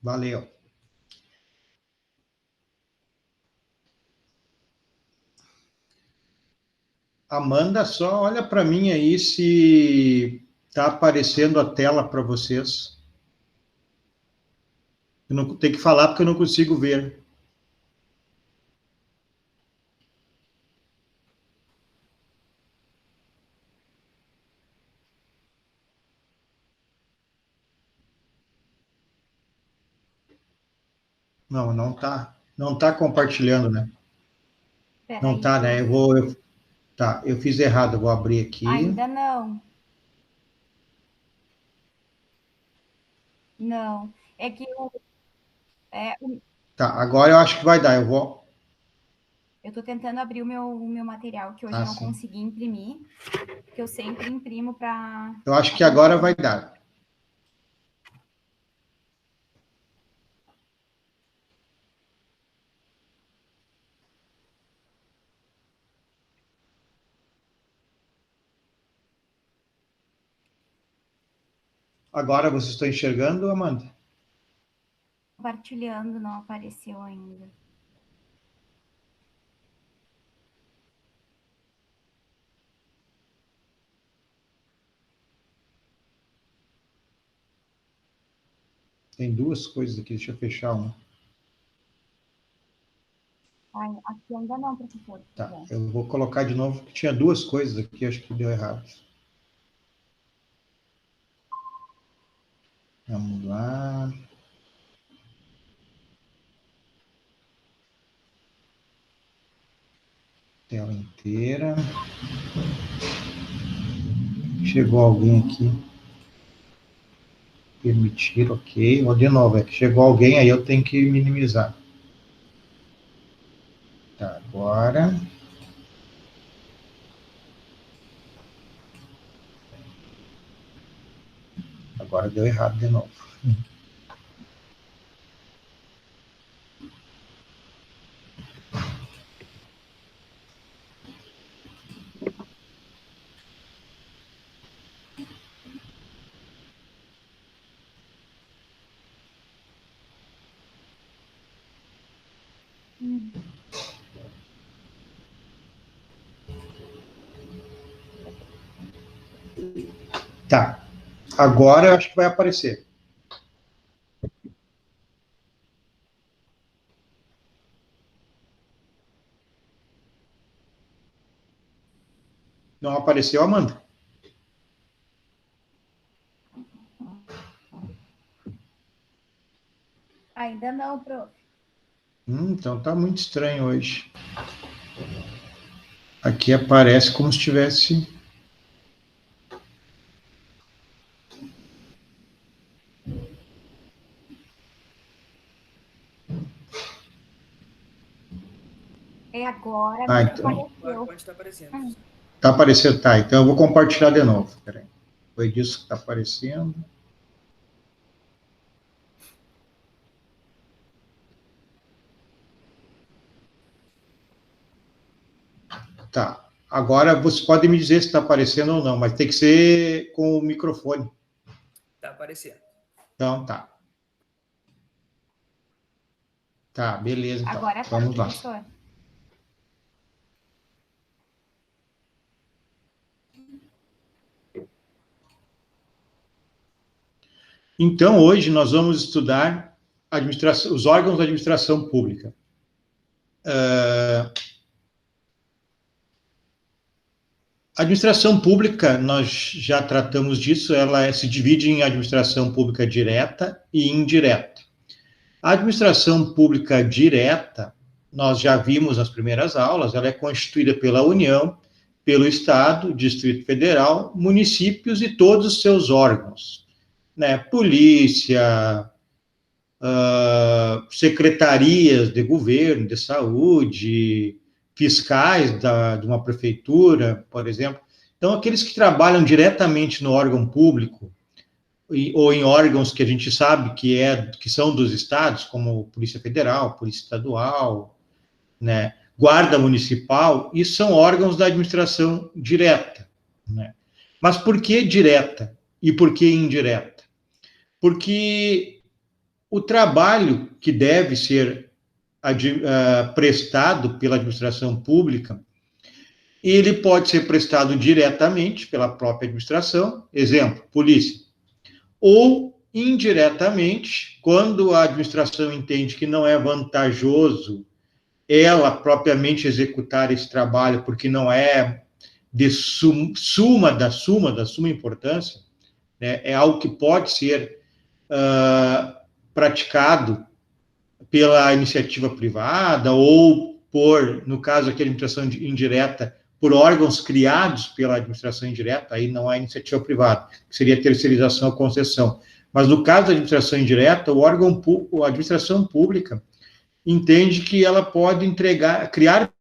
Valeu. Amanda, só olha para mim aí se está aparecendo a tela para vocês. Eu não tenho que falar porque eu não consigo ver. Não, não está. Não está compartilhando, né? Não Peraí, está, né? Tá, eu fiz errado, eu vou abrir aqui. Ainda não. Não. É que Tá, agora eu acho que vai dar. eu tô tentando abrir o meu material, que hoje eu não sim. consegui imprimir, que eu sempre imprimo para. Eu acho que agora vai dar. Agora vocês estão enxergando, Amanda? Compartilhando, não apareceu ainda. Tem duas coisas aqui, deixa eu fechar uma. Ai, aqui ainda não, professor. Tá, Bom. eu vou colocar de novo, que tinha duas coisas aqui, acho que deu errado. Vamos lá. Tela inteira. Chegou alguém aqui. Permitir, ok. Vou de novo, é que chegou alguém, aí eu tenho que minimizar. Tá, agora. Agora deu errado de novo. Tá. Agora eu acho que vai aparecer. Não apareceu, Amanda? Ainda não, prof. Então tá muito estranho hoje. Aqui aparece como se tivesse. É agora, Então. apareceu. Pode estar aparecendo. Tá aparecendo, tá. Então eu vou compartilhar de novo. Peraí. Foi disso que tá aparecendo. Tá. Agora você pode me dizer se está aparecendo ou não, mas tem que ser com o microfone. Tá aparecendo. Então tá. Tá, beleza. Então. Agora tá, Vamos lá. professor. Então, hoje nós vamos estudar os órgãos da administração pública. A administração pública, nós já tratamos disso, ela se divide em administração pública direta e indireta. A administração pública direta, nós já vimos nas primeiras aulas, ela é constituída pela União, pelo Estado, Distrito Federal, municípios e todos os seus órgãos, né? Polícia, secretarias de governo, de saúde, fiscais de uma prefeitura, por exemplo. Então, aqueles que trabalham diretamente no órgão público, ou em órgãos que a gente sabe que são dos estados, como Polícia Federal, Polícia Estadual, né, Guarda Municipal, e são órgãos da administração direta. Né? Mas por que direta e por que indireta? Porque o trabalho que deve ser prestado pela administração pública, ele pode ser prestado diretamente pela própria administração, exemplo, polícia, ou indiretamente, quando a administração entende que não é vantajoso ela propriamente executar esse trabalho, porque não é de suma importância, né? É algo que pode ser praticado pela iniciativa privada ou por, no caso aqui, a administração indireta, por órgãos criados pela administração indireta, aí não é iniciativa privada, que seria terceirização ou concessão. Mas no caso da administração indireta, o órgão público, a administração pública entende que ela pode criar.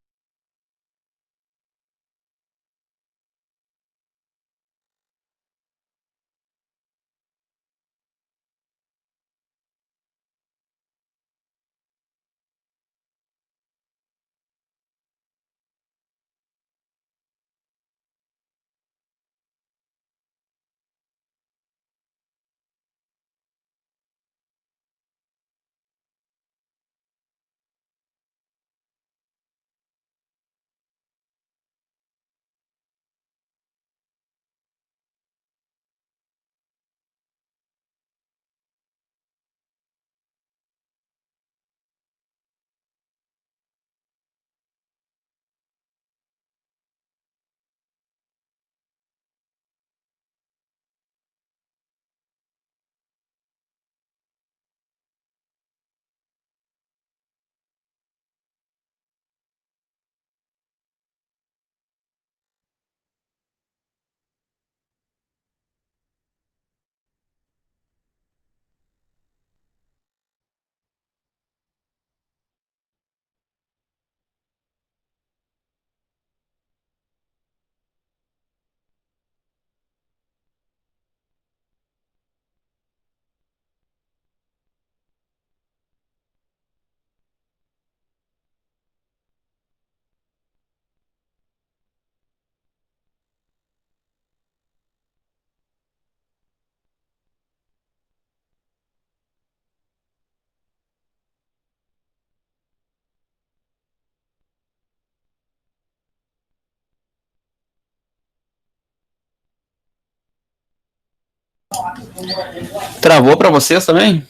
Travou para vocês também?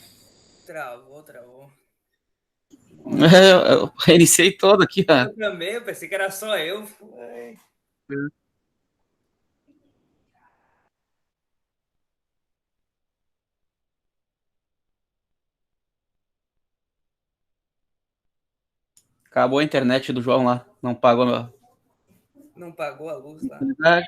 Travou. Eu reiniciei todo aqui. Eu também, eu pensei que era só eu. Acabou a internet do João lá. Não pagou a Não pagou a luz lá. utilidade.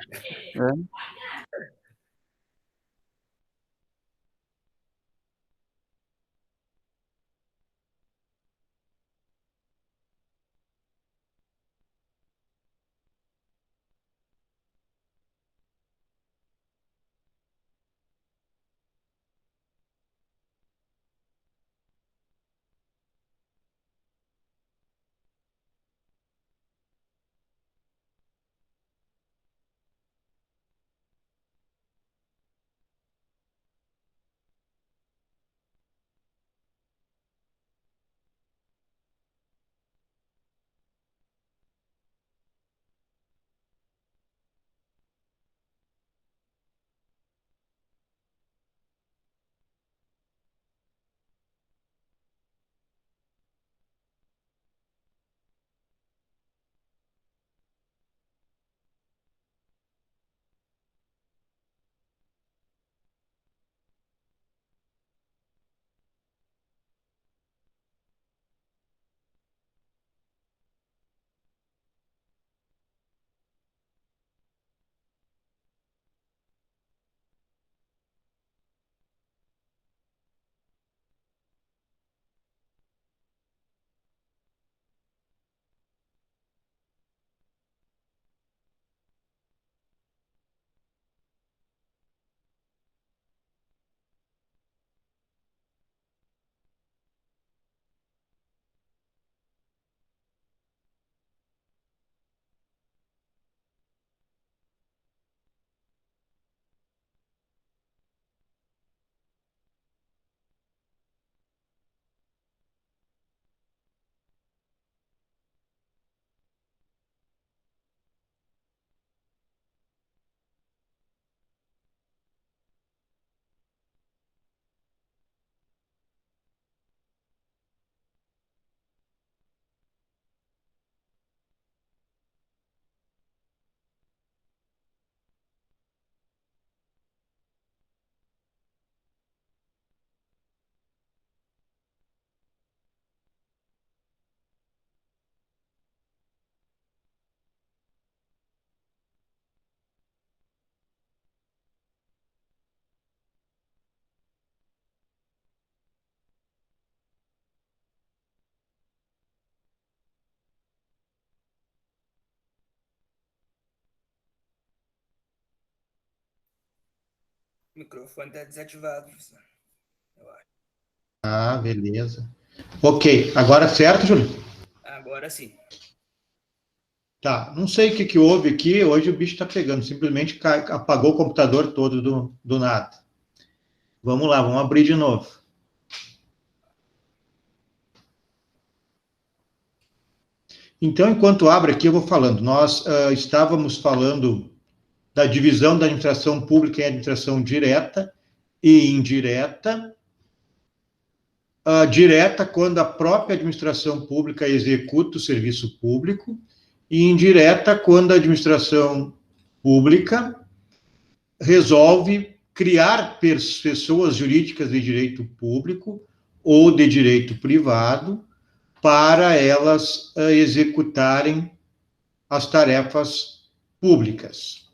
O microfone está desativado, professor. Eu acho. Ah, beleza. Ok, agora certo, Júlio? Agora sim. Tá, não sei o que houve aqui, hoje o bicho está pegando, simplesmente apagou o computador todo do nada. Vamos lá, vamos abrir de novo. Então, enquanto abre aqui, eu vou falando. Nós estávamos falando da divisão da administração pública em administração direta e indireta. Direta, quando a própria administração pública executa o serviço público, e indireta, quando a administração pública resolve criar pessoas jurídicas de direito público ou de direito privado para elas executarem as tarefas públicas.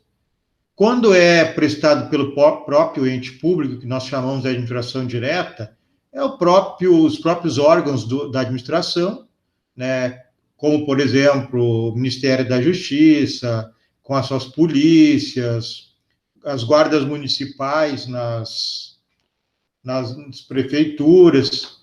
Quando é prestado pelo próprio ente público, que nós chamamos de administração direta, é os próprios órgãos da administração, né, como, por exemplo, o Ministério da Justiça, com as suas polícias, as guardas municipais nas prefeituras.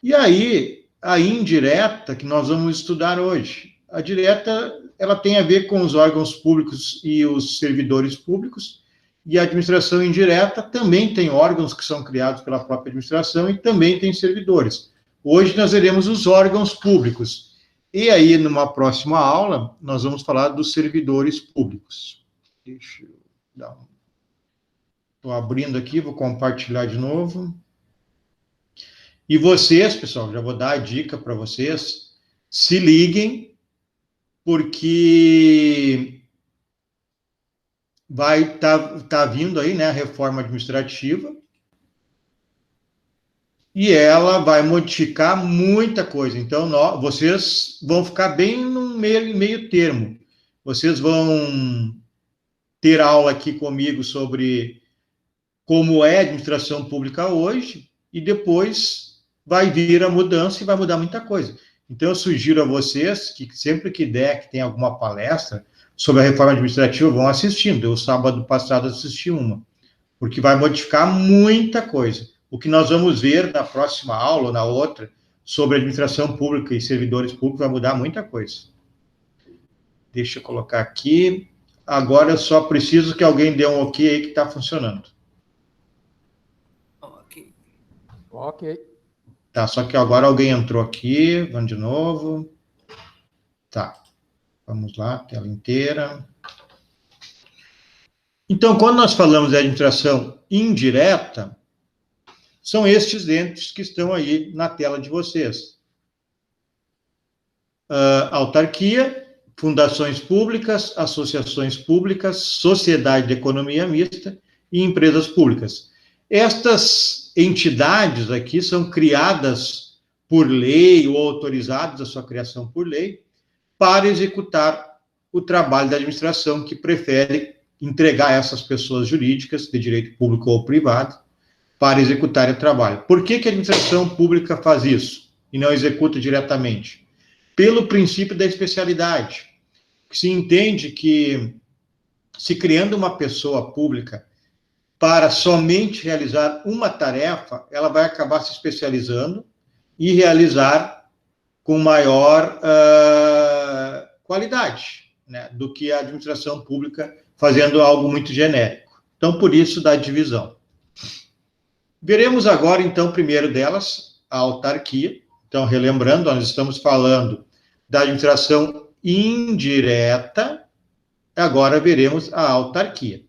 E aí, a indireta, que nós vamos estudar hoje. A direta, ela tem a ver com os órgãos públicos e os servidores públicos, e a administração indireta também tem órgãos que são criados pela própria administração e também tem servidores. Hoje nós veremos os órgãos públicos. E aí, numa próxima aula, nós vamos falar dos servidores públicos. Deixa eu dar um... Estou abrindo aqui, vou compartilhar de novo. E vocês, pessoal, já vou dar a dica para vocês, se liguem, porque vai tá vindo aí, né, a reforma administrativa, e ela vai modificar muita coisa. Então, vocês vão ficar bem no meio termo. Vocês vão ter aula aqui comigo sobre como é a administração pública hoje, e depois vai vir a mudança e vai mudar muita coisa. Então, eu sugiro a vocês que sempre que der, que tem alguma palestra sobre a reforma administrativa, vão assistindo. Eu, sábado passado, assisti uma, porque vai modificar muita coisa. O que nós vamos ver na próxima aula ou na outra, sobre administração pública e servidores públicos, vai mudar muita coisa. Deixa eu colocar aqui. Agora, eu só preciso que alguém dê um ok aí que está funcionando. Ok. Ok. Tá, só que agora alguém entrou aqui, vamos de novo. Tá, vamos lá, tela inteira. Então, quando nós falamos de administração indireta, são estes entes que estão aí na tela de vocês. Autarquia, fundações públicas, associações públicas, sociedade de economia mista e empresas públicas. Estas entidades aqui são criadas por lei ou autorizadas a sua criação por lei para executar o trabalho da administração, que prefere entregar essas pessoas jurídicas de direito público ou privado para executarem o trabalho. Por que a administração pública faz isso e não executa diretamente? Pelo princípio da especialidade. Se entende que, se criando uma pessoa pública para somente realizar uma tarefa, ela vai acabar se especializando e realizar com maior qualidade, né, do que a administração pública fazendo algo muito genérico. Então, por isso, da divisão. Veremos agora, então, primeiro delas, a autarquia. Então, relembrando, nós estamos falando da administração indireta, agora veremos a autarquia.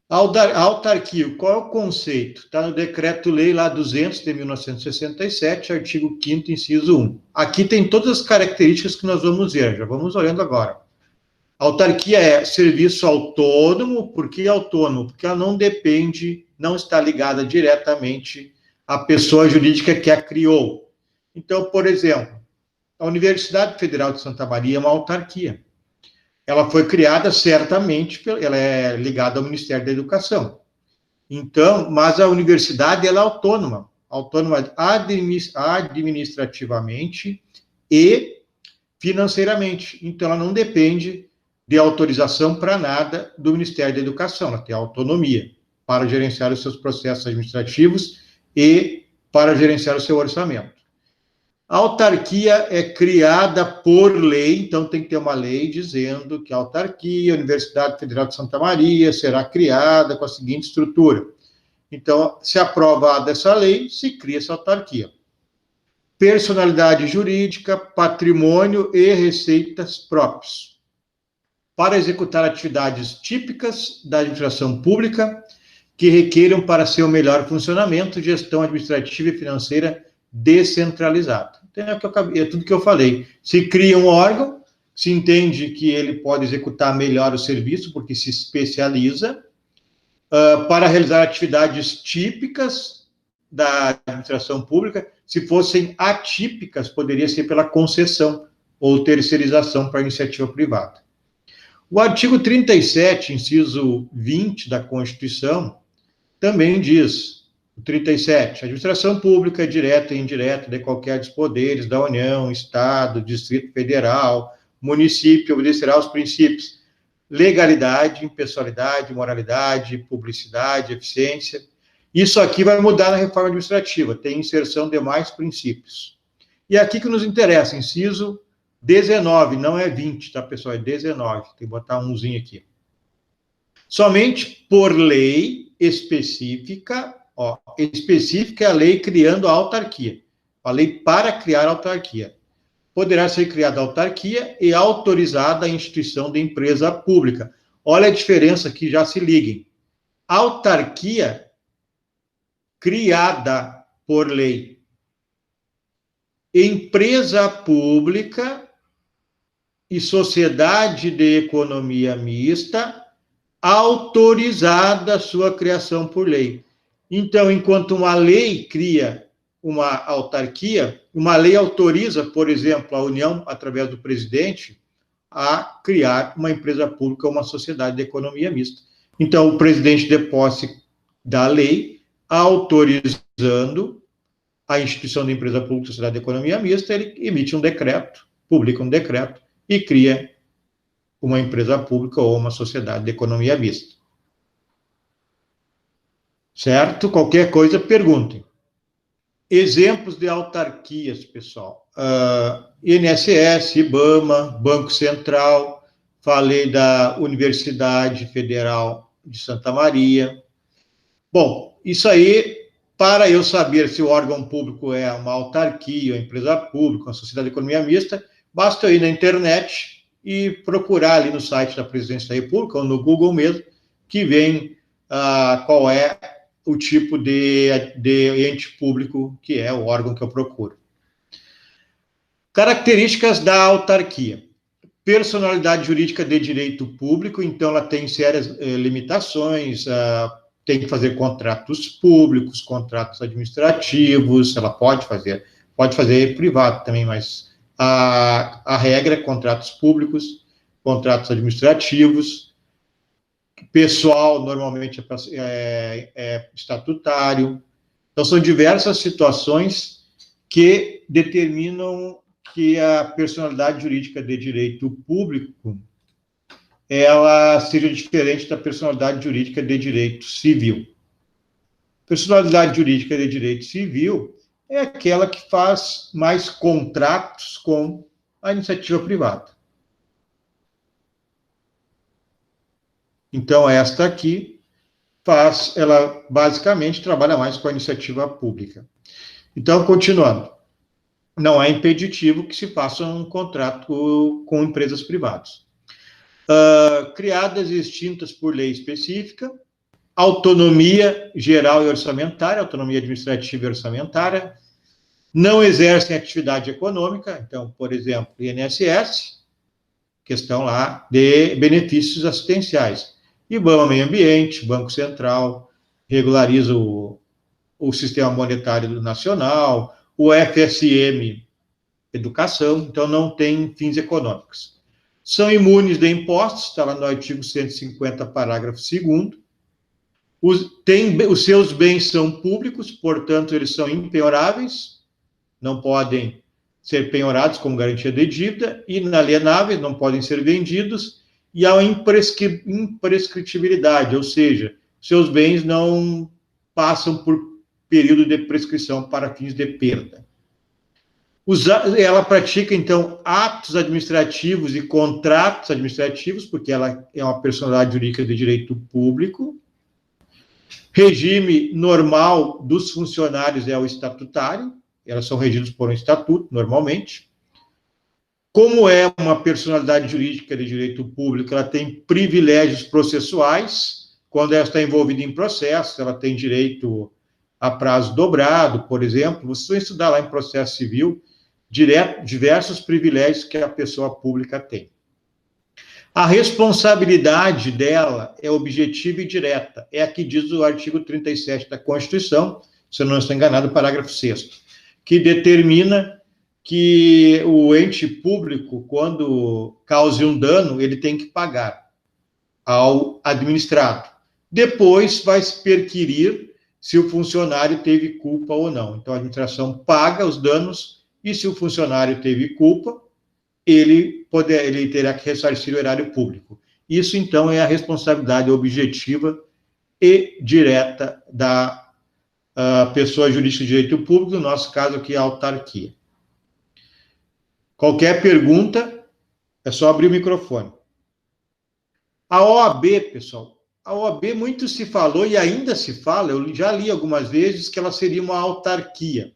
A autarquia, qual é o conceito? Está no Decreto-Lei lá 200 de 1967, artigo 5º, inciso 1. Aqui tem todas as características que nós vamos ver, já vamos olhando agora. A autarquia é serviço autônomo. Por que autônomo? Porque ela não depende, não está ligada diretamente à pessoa jurídica que a criou. Então, por exemplo, a Universidade Federal de Santa Maria é uma autarquia. Ela foi criada, certamente, ela é ligada ao Ministério da Educação. Então, mas a universidade, ela é autônoma administrativamente e financeiramente. Então, ela não depende de autorização para nada do Ministério da Educação, ela tem autonomia para gerenciar os seus processos administrativos e para gerenciar o seu orçamento. A autarquia é criada por lei, então tem que ter uma lei dizendo que a autarquia, a Universidade Federal de Santa Maria, será criada com a seguinte estrutura. Então, se aprovada essa lei, se cria essa autarquia. Personalidade jurídica, patrimônio e receitas próprios. Para executar atividades típicas da administração pública que requeram para seu melhor funcionamento, gestão administrativa e financeira descentralizada. Então, é tudo que eu falei. Se cria um órgão, se entende que ele pode executar melhor o serviço, porque se especializa, para realizar atividades típicas da administração pública. Se fossem atípicas, poderia ser pela concessão ou terceirização para a iniciativa privada. O artigo 37, inciso 20 da Constituição, também diz, o 37, a administração pública, direta e indireta, de qualquer dos poderes da União, Estado, Distrito Federal, município, obedecerá aos princípios legalidade, impessoalidade, moralidade, publicidade, eficiência. Isso aqui vai mudar na reforma administrativa, tem inserção de mais princípios. E aqui que nos interessa, inciso 19, não é 20, tá, pessoal? É 19, tem que botar umzinho aqui. Somente por lei específica, específica é a lei criando a autarquia, a lei para criar a autarquia. Poderá ser criada a autarquia e autorizada a instituição de empresa pública. Olha a diferença aqui, já se liguem. Autarquia criada por lei. Empresa pública e sociedade de economia mista, autorizada a sua criação por lei. Então, enquanto uma lei cria uma autarquia, uma lei autoriza, por exemplo, a União, através do presidente, a criar uma empresa pública ou uma sociedade de economia mista. Então, o presidente de posse da lei, autorizando a instituição de empresa pública ou sociedade de economia mista, ele emite um decreto, publica um decreto e cria uma empresa pública ou uma sociedade de economia mista. Certo? Qualquer coisa, perguntem. Exemplos de autarquias, pessoal. INSS, IBAMA, Banco Central, falei da Universidade Federal de Santa Maria. Bom, isso aí, para eu saber se o órgão público é uma autarquia, uma empresa pública, uma sociedade de economia mista, basta eu ir na internet e procurar ali no site da Presidência da República, ou no Google mesmo, que vem qual é o tipo de ente público que é o órgão que eu procuro. Características da autarquia. Personalidade jurídica de direito público, então ela tem sérias limitações, tem que fazer contratos públicos, contratos administrativos, ela pode fazer privado também, mas a regra é contratos públicos, contratos administrativos, pessoal normalmente é estatutário. Então, são diversas situações que determinam que a personalidade jurídica de direito público ela seja diferente da personalidade jurídica de direito civil. Personalidade jurídica de direito civil é aquela que faz mais contratos com a iniciativa privada. Então, esta aqui ela basicamente trabalha mais com a iniciativa pública. Então, continuando, não é impeditivo que se faça um contrato com empresas privadas. Criadas e extintas por lei específica, autonomia geral e orçamentária, autonomia administrativa e orçamentária, não exercem atividade econômica, então, por exemplo, INSS, questão lá de benefícios assistenciais. IBAMA Meio Ambiente, Banco Central, regulariza o Sistema Monetário Nacional, o FSM Educação, então não tem fins econômicos. São imunes de impostos, está lá no artigo 150, parágrafo 2º. Os seus bens são públicos, portanto, eles são impenhoráveis, não podem ser penhorados como garantia de dívida, inalienáveis, não podem ser vendidos, e a imprescritibilidade, ou seja, seus bens não passam por período de prescrição para fins de perda. Ela pratica, então, atos administrativos e contratos administrativos, porque ela é uma personalidade jurídica de direito público. Regime normal dos funcionários é o estatutário, elas são regidas por um estatuto, normalmente. Como é uma personalidade jurídica de direito público, ela tem privilégios processuais. Quando ela está envolvida em processo, ela tem direito a prazo dobrado, por exemplo. Vocês vão estudar lá em processo civil diversos privilégios que a pessoa pública tem. A responsabilidade dela é objetiva e direta. É a que diz o artigo 37 da Constituição, se eu não estou enganado, parágrafo 6º, que determina que o ente público, quando cause um dano, ele tem que pagar ao administrado. Depois vai se perquirir se o funcionário teve culpa ou não. Então, a administração paga os danos e, se o funcionário teve culpa, ele terá que ressarcir o erário público. Isso, então, é a responsabilidade objetiva e direta da pessoa jurídica de direito público, no nosso caso aqui, a autarquia. Qualquer pergunta, é só abrir o microfone. A OAB, pessoal, a OAB muito se falou e ainda se fala, eu já li algumas vezes que ela seria uma autarquia.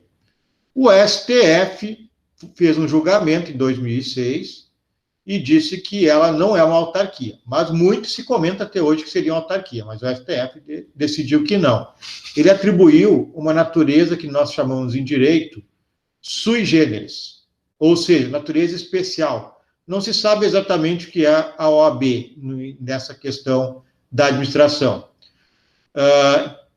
O STF fez um julgamento em 2006 e disse que ela não é uma autarquia, mas muito se comenta até hoje que seria uma autarquia, mas o STF decidiu que não. Ele atribuiu uma natureza que nós chamamos em direito sui generis, ou seja, natureza especial. Não se sabe exatamente o que é a OAB nessa questão da administração.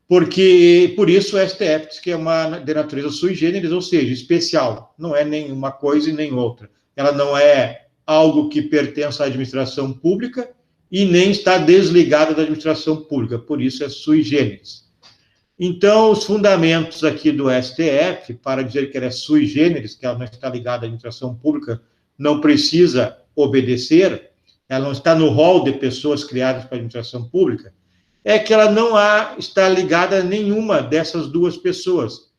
Porque, por isso, o STF diz que é uma de natureza sui generis, ou seja, especial. Não é nem uma coisa e nem outra. Ela não é algo que pertence à administração pública e nem está desligada da administração pública. Por isso, é sui generis. Então, os fundamentos aqui do STF, para dizer que ela é sui generis, que ela não está ligada à administração pública, não precisa obedecer, ela não está no rol de pessoas criadas para a administração pública, é que ela não está ligada a nenhuma dessas duas pessoas,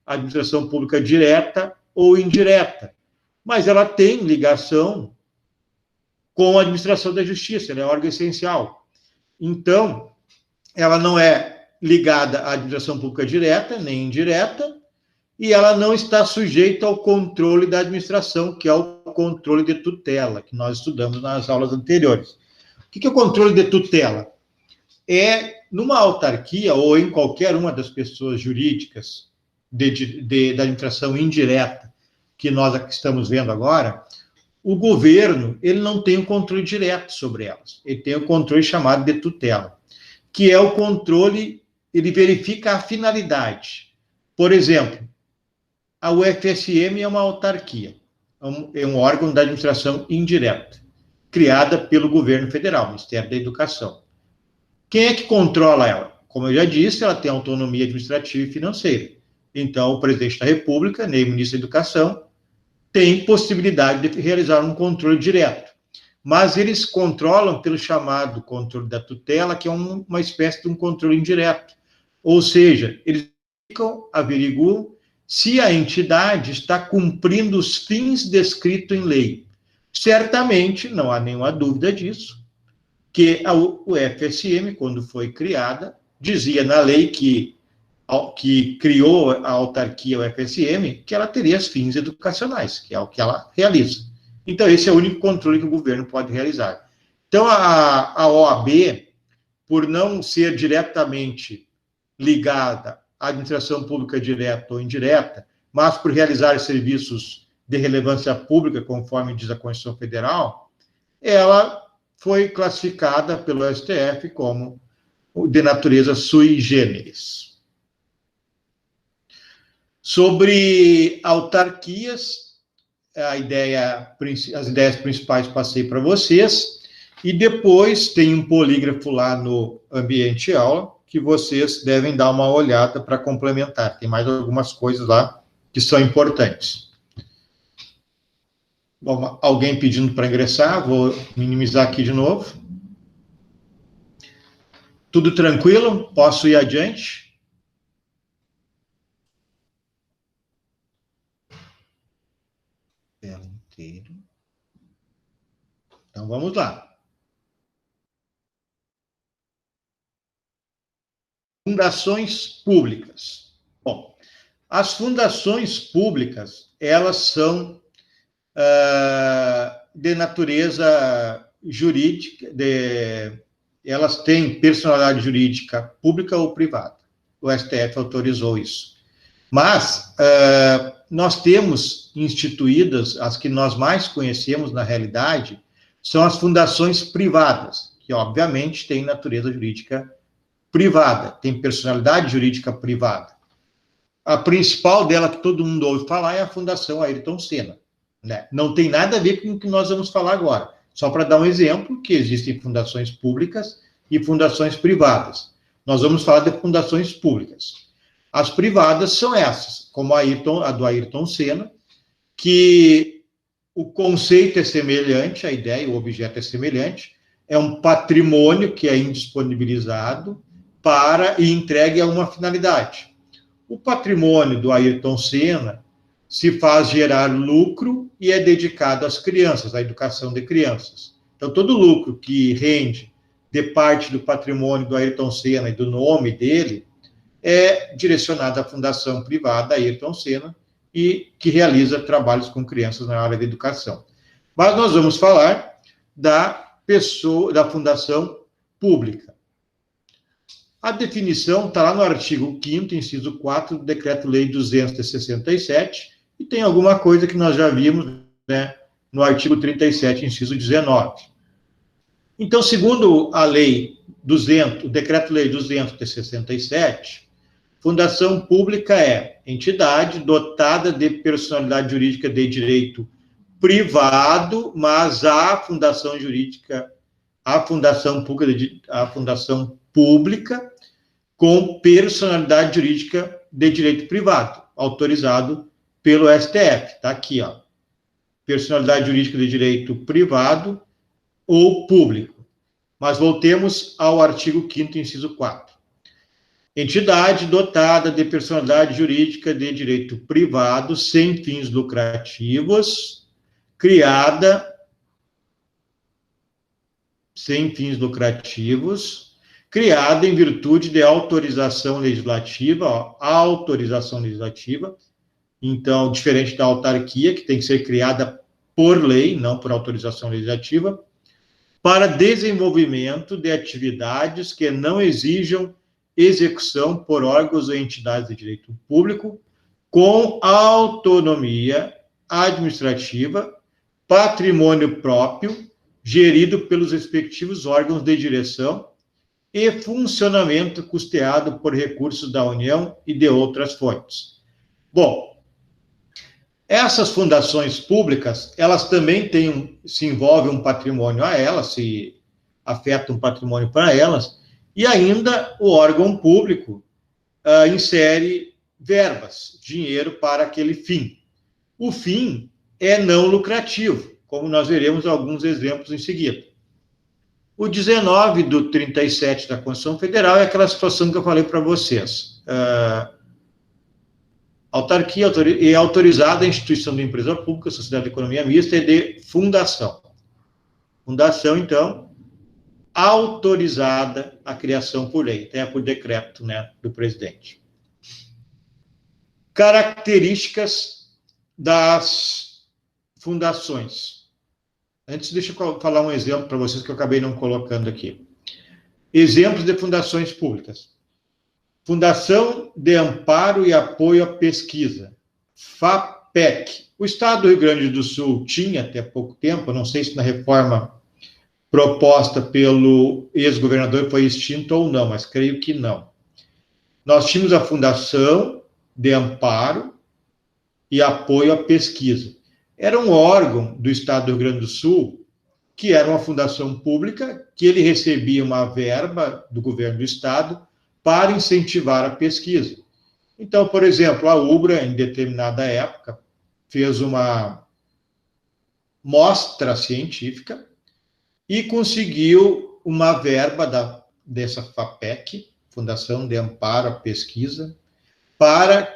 a administração pública direta ou indireta, mas ela tem ligação com a administração da justiça, ela é órgão essencial. Então, ela não é ligada à administração pública direta, nem indireta, e ela não está sujeita ao controle da administração, que é o controle de tutela, que nós estudamos nas aulas anteriores. O que é o controle de tutela? É, numa autarquia ou em qualquer uma das pessoas jurídicas da administração indireta, que nós aqui estamos vendo agora, o governo ele não tem um controle direto sobre elas, ele tem um controle chamado de tutela, que é o controle, ele verifica a finalidade. Por exemplo, a UFSM é uma autarquia, é um órgão da administração indireta, criada pelo governo federal, Ministério da Educação. Quem é que controla ela? Como eu já disse, ela tem autonomia administrativa e financeira. Então, o presidente da República, nem o ministro da Educação, tem possibilidade de realizar um controle direto. Mas eles controlam pelo chamado controle da tutela, que é uma espécie de um controle indireto. Ou seja, eles averiguam se a entidade está cumprindo os fins descritos em lei. Certamente, não há nenhuma dúvida disso, que a UFSM, quando foi criada, dizia na lei que criou a autarquia UFSM, que ela teria fins educacionais, que é o que ela realiza. Então, esse é o único controle que o governo pode realizar. Então, a OAB, por não ser diretamente ligada à administração pública direta ou indireta, mas por realizar serviços de relevância pública, conforme diz a Constituição Federal, ela foi classificada pelo STF como de natureza sui generis. Sobre autarquias, as ideias principais passei para vocês, e depois tem um polígrafo lá no ambiente aula, que vocês devem dar uma olhada para complementar. Tem mais algumas coisas lá que são importantes. Bom, alguém pedindo para ingressar, vou minimizar aqui de novo. Tudo tranquilo? Posso ir adiante? Tela inteira. Então, vamos lá. Fundações públicas. Bom, as fundações públicas, elas são de natureza jurídica, elas têm personalidade jurídica pública ou privada. O STF autorizou isso. Mas nós temos instituídas, as que nós mais conhecemos na realidade, são as fundações privadas, que obviamente têm natureza jurídica privada, tem personalidade jurídica privada. A principal dela que todo mundo ouve falar é a Fundação Ayrton Senna. Né? Não tem nada a ver com o que nós vamos falar agora. Só para dar um exemplo, que existem fundações públicas e fundações privadas. Nós vamos falar de fundações públicas. As privadas são essas, como a do Ayrton Senna, que o conceito é semelhante, a ideia, o objeto é semelhante, é um patrimônio que é indisponibilizado para e entregue a uma finalidade. O patrimônio do Ayrton Senna se faz gerar lucro e é dedicado às crianças, à educação de crianças. Então, todo lucro que rende de parte do patrimônio do Ayrton Senna e do nome dele é direcionado à fundação privada Ayrton Senna e que realiza trabalhos com crianças na área de educação. Mas nós vamos falar da fundação pública. A definição está lá no artigo 5º, inciso 4, do Decreto-Lei 267, e tem alguma coisa que nós já vimos, né, no artigo 37, inciso 19. Então, segundo a Lei 200, o Decreto-Lei 267, fundação pública é entidade dotada de personalidade jurídica de direito privado, mas a fundação pública com personalidade jurídica de direito privado, autorizado pelo STF. Está aqui, ó. Personalidade jurídica de direito privado ou público. Mas voltemos ao artigo 5º, inciso 4. Entidade dotada de personalidade jurídica de direito privado sem fins lucrativos, criada em virtude de autorização legislativa, então, diferente da autarquia, que tem que ser criada por lei, não por autorização legislativa, para desenvolvimento de atividades que não exijam execução por órgãos ou entidades de direito público, com autonomia administrativa, patrimônio próprio, gerido pelos respectivos órgãos de direção e funcionamento custeado por recursos da União e de outras fontes. Bom, essas fundações públicas, elas também se envolve um patrimônio a elas, se afeta um patrimônio para elas, e ainda o órgão público insere verbas, dinheiro para aquele fim. O fim é não lucrativo, como nós veremos alguns exemplos em seguida. O 19 do 37 da Constituição Federal é aquela situação que eu falei para vocês. Autarquia é autorizada a instituição de empresa pública, sociedade de economia mista e de fundação. Fundação, então, autorizada a criação por lei, até por decreto, né, do presidente. Características das fundações. Antes, deixa eu falar um exemplo para vocês que eu acabei não colocando aqui. Exemplos de fundações públicas. Fundação de Amparo e Apoio à Pesquisa, FAPEC. O Estado do Rio Grande do Sul tinha, até pouco tempo, não sei se na reforma proposta pelo ex-governador foi extinta ou não, mas creio que não. Nós tínhamos a Fundação de Amparo e Apoio à Pesquisa. Era um órgão do Estado do Rio Grande do Sul, que era uma fundação pública, que ele recebia uma verba do governo do Estado para incentivar a pesquisa. Então, por exemplo, a UBRA, em determinada época, fez uma mostra científica e conseguiu uma verba dessa FAPEC, Fundação de Amparo à Pesquisa, para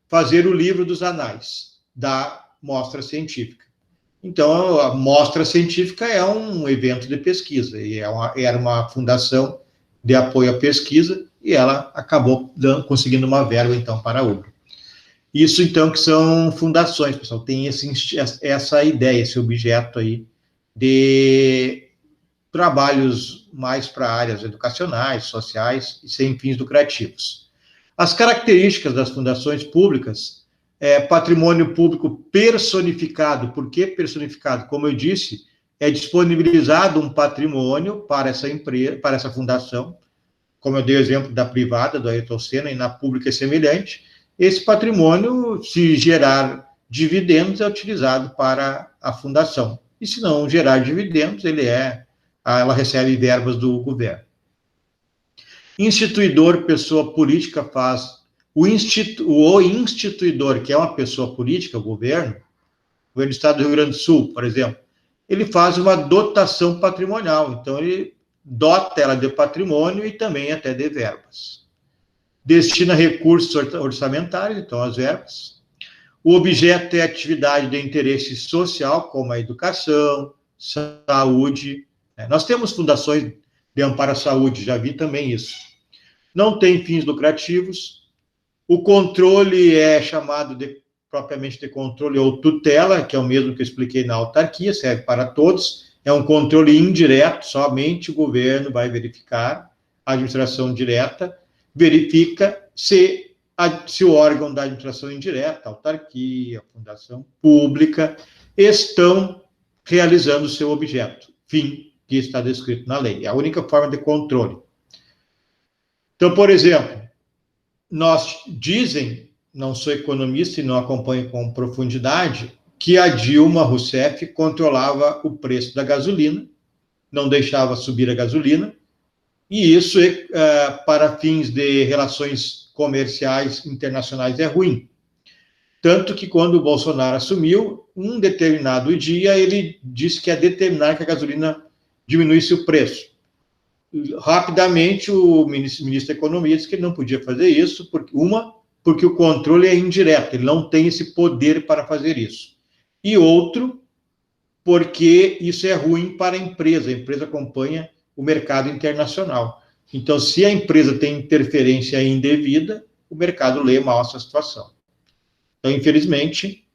fazer o livro dos anais da mostra científica. Então, a mostra científica é um evento de pesquisa, e era uma fundação de apoio à pesquisa, e ela acabou conseguindo uma verba, então, para a UBRA. Isso, então, que são fundações, pessoal, tem essa ideia, esse objeto aí de trabalhos mais para áreas educacionais, sociais e sem fins lucrativos. As características das fundações públicas patrimônio público personificado. Por que personificado? Como eu disse, é disponibilizado um patrimônio para essa empresa, para essa fundação, como eu dei o exemplo da privada, do Ayrton Senna, e na pública é semelhante. Esse patrimônio, se gerar dividendos, é utilizado para a fundação. E se não gerar dividendos, ela recebe verbas do governo. Instituidor, pessoa política, faz o instituidor, que é uma pessoa política, o governo do Estado do Rio Grande do Sul, por exemplo, ele faz uma dotação patrimonial, então ele dota ela de patrimônio e também até de verbas. Destina recursos orçamentários, então as verbas. O objeto é atividade de interesse social, como a educação, saúde. Nós temos fundações de amparo à saúde, já vi também isso. Não tem fins lucrativos. O controle é chamado propriamente de controle ou tutela, que é o mesmo que eu expliquei na autarquia, serve para todos. É um controle indireto, somente o governo vai verificar, a administração direta verifica se o órgão da administração indireta, a autarquia, a fundação pública, estão realizando o seu objeto, fim que está descrito na lei. É a única forma de controle. Então, por exemplo, dizem, não sou economista e não acompanho com profundidade, que a Dilma Rousseff controlava o preço da gasolina, não deixava subir a gasolina, e isso, para fins de relações comerciais internacionais, é ruim. Tanto que, quando o Bolsonaro assumiu, um determinado dia, ele disse que ia determinar que a gasolina diminuísse o preço. Rapidamente, o ministro da Economia disse que ele não podia fazer isso, porque o controle é indireto, ele não tem esse poder para fazer isso. E outro, porque isso é ruim para a empresa acompanha o mercado internacional. Então, se a empresa tem interferência indevida, o mercado lê mal essa situação. Então, infelizmente,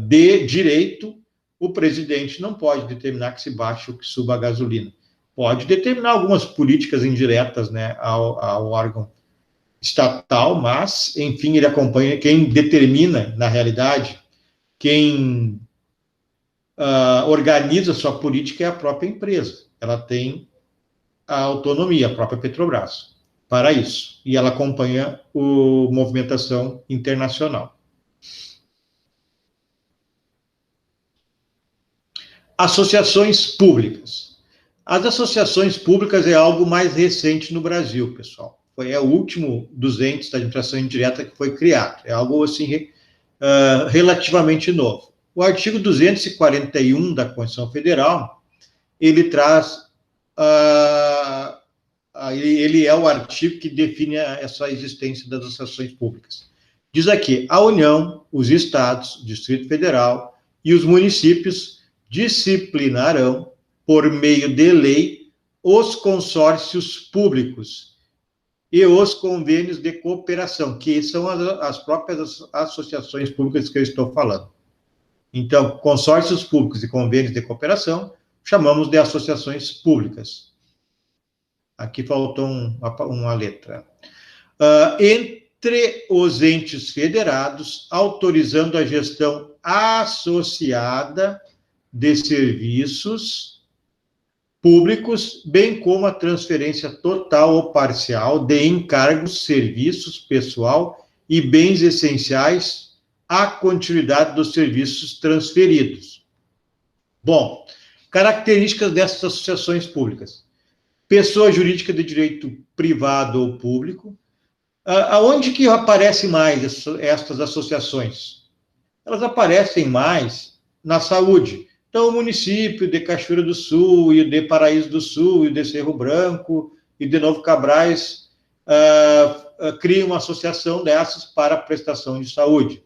de direito, o presidente não pode determinar que se baixe ou que suba a gasolina. Pode determinar algumas políticas indiretas, né, ao órgão estatal, mas, enfim, ele acompanha. Quem determina, na realidade, quem organiza a sua política é a própria empresa. Ela tem a autonomia, a própria Petrobras, para isso. E ela acompanha a movimentação internacional. Associações públicas. As associações públicas é algo mais recente no Brasil, pessoal. É o último dos entes da administração indireta que foi criado. É algo, assim, relativamente novo. O artigo 241 da Constituição Federal, ele traz... ele é o artigo que define essa existência das associações públicas. Diz aqui, a União, os estados, o Distrito Federal e os municípios disciplinarão, por meio de lei, os consórcios públicos e os convênios de cooperação, que são as próprias associações públicas que eu estou falando. Então, consórcios públicos e convênios de cooperação, chamamos de associações públicas. Aqui faltou uma letra. Entre os entes federados, autorizando a gestão associada de serviços públicos, bem como a transferência total ou parcial de encargos, serviços, pessoal e bens essenciais à continuidade dos serviços transferidos. Bom, características dessas associações públicas. Pessoa jurídica de direito privado ou público. Aonde que aparece mais estas associações? elas aparecem mais na saúde. Então, o município de Cachoeira do Sul, e o de Paraíso do Sul, e o de Cerro Branco, e de Novo Cabrais, criam uma associação dessas para a prestação de saúde.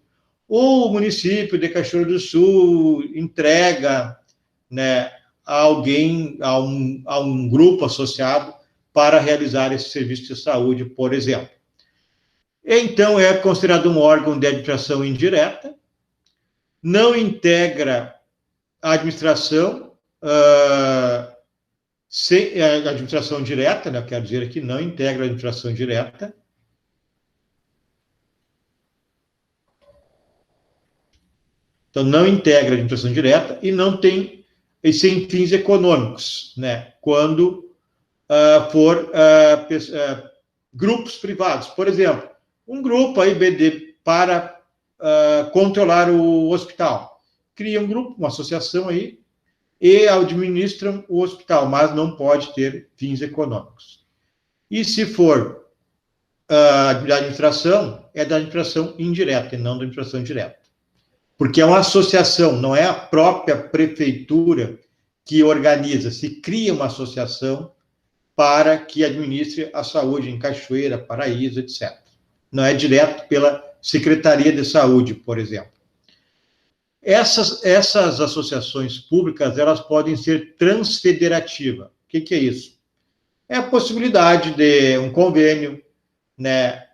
Ou o município de Cachoeira do Sul entrega, né, a alguém, a um grupo associado para realizar esse serviço de saúde, por exemplo. Então, é considerado um órgão de administração indireta, não integra a administração, a administração direta, né, eu quero dizer aqui, não integra a administração direta. Então, não integra a administração direta e não tem, e sem fins econômicos, né, quando for grupos privados. Por exemplo, um grupo aí para controlar o hospital. Cria um grupo, uma associação aí, e administram o hospital, mas não pode ter fins econômicos. E se for da administração, é da administração indireta e não da administração direta. Porque é uma associação, não é a própria prefeitura que organiza, se cria uma associação para que administre a saúde em Cachoeira, Paraíso, etc. Não é direto pela Secretaria de Saúde, por exemplo. Essas associações públicas, elas podem ser transfederativas. O que é isso? É a possibilidade de um convênio, né,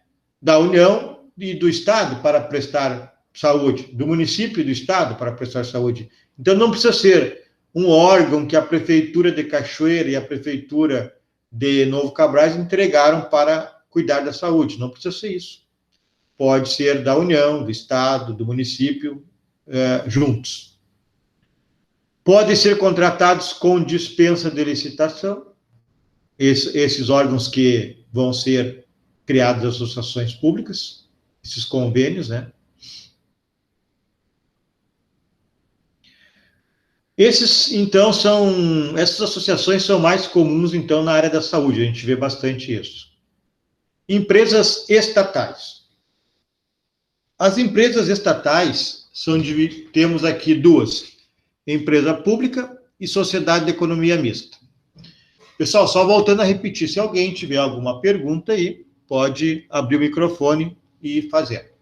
da União e do Estado para prestar saúde, do município e do Estado para prestar saúde. Então, não precisa ser um órgão que a Prefeitura de Cachoeira e a Prefeitura de Novo Cabrais entregaram para cuidar da saúde. Não precisa ser isso. Pode ser da União, do Estado, do município, juntos. Podem ser contratados com dispensa de licitação, esses órgãos que vão ser criados associações públicas, esses convênios, né? Então, essas associações são mais comuns, então, na área da saúde, a gente vê bastante isso. Empresas estatais. As empresas estatais temos aqui duas, empresa pública e sociedade de economia mista. Pessoal, só voltando a repetir, se alguém tiver alguma pergunta aí, pode abrir o microfone e fazer.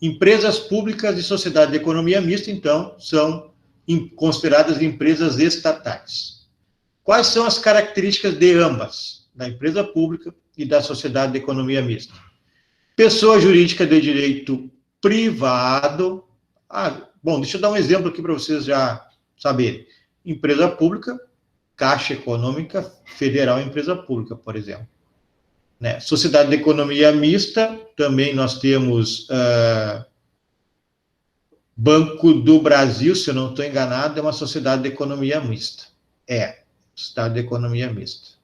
Empresas públicas e sociedade de economia mista, então, são consideradas empresas estatais. Quais são as características de ambas, da empresa pública e da sociedade de economia mista? Pessoa jurídica de direito privado. Bom, deixa eu dar um exemplo aqui para vocês já saberem. Empresa pública, Caixa Econômica Federal, empresa pública, por exemplo. Né? Sociedade de economia mista, também nós temos Banco do Brasil, se eu não estou enganado, é uma sociedade de economia mista. Sociedade de economia mista.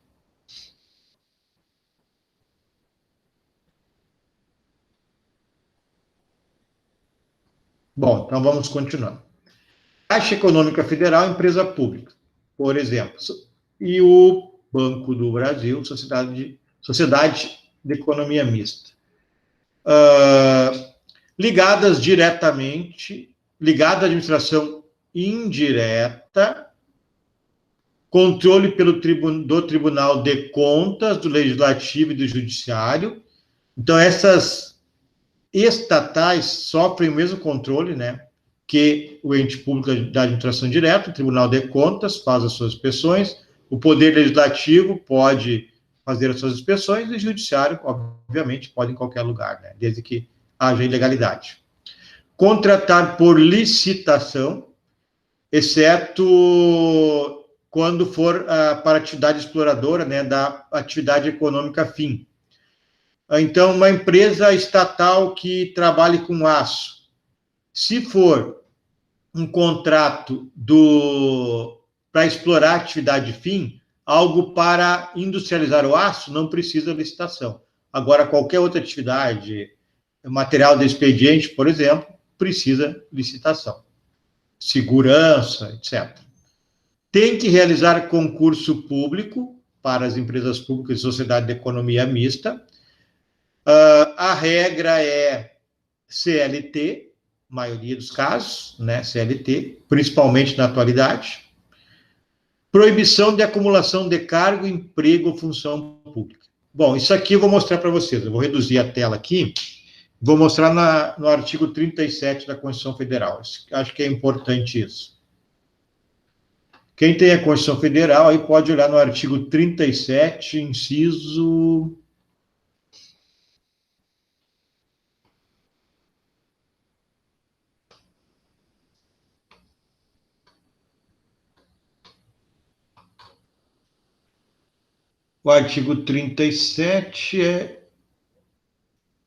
Bom, então vamos continuar. Caixa Econômica Federal, empresa pública, por exemplo. E o Banco do Brasil, sociedade de economia mista. Ligadas à administração indireta, controle do Tribunal de Contas, do Legislativo e do Judiciário. Então, essas estatais sofrem o mesmo controle, né, que o ente público da administração direta, o Tribunal de Contas faz as suas inspeções, o Poder Legislativo pode fazer as suas inspeções e o Judiciário, obviamente, pode em qualquer lugar, né, desde que haja ilegalidade. Contratar por licitação, exceto quando for para atividade exploradora, né, da atividade econômica fim. Então, uma empresa estatal que trabalhe com aço, se for um contrato para explorar a atividade fim, algo para industrializar o aço, não precisa licitação. Agora, qualquer outra atividade, material de expediente, por exemplo, precisa licitação. Segurança, etc. Tem que realizar concurso público para as empresas públicas e sociedade de economia mista. A regra é CLT, maioria dos casos, né, CLT, principalmente na atualidade. Proibição de acumulação de cargo, emprego ou função pública. Bom, isso aqui eu vou mostrar para vocês. Eu vou reduzir a tela aqui. Vou mostrar no artigo 37 da Constituição Federal. Acho que é importante isso. Quem tem a Constituição Federal, aí pode olhar no artigo 37, inciso... O artigo 37 é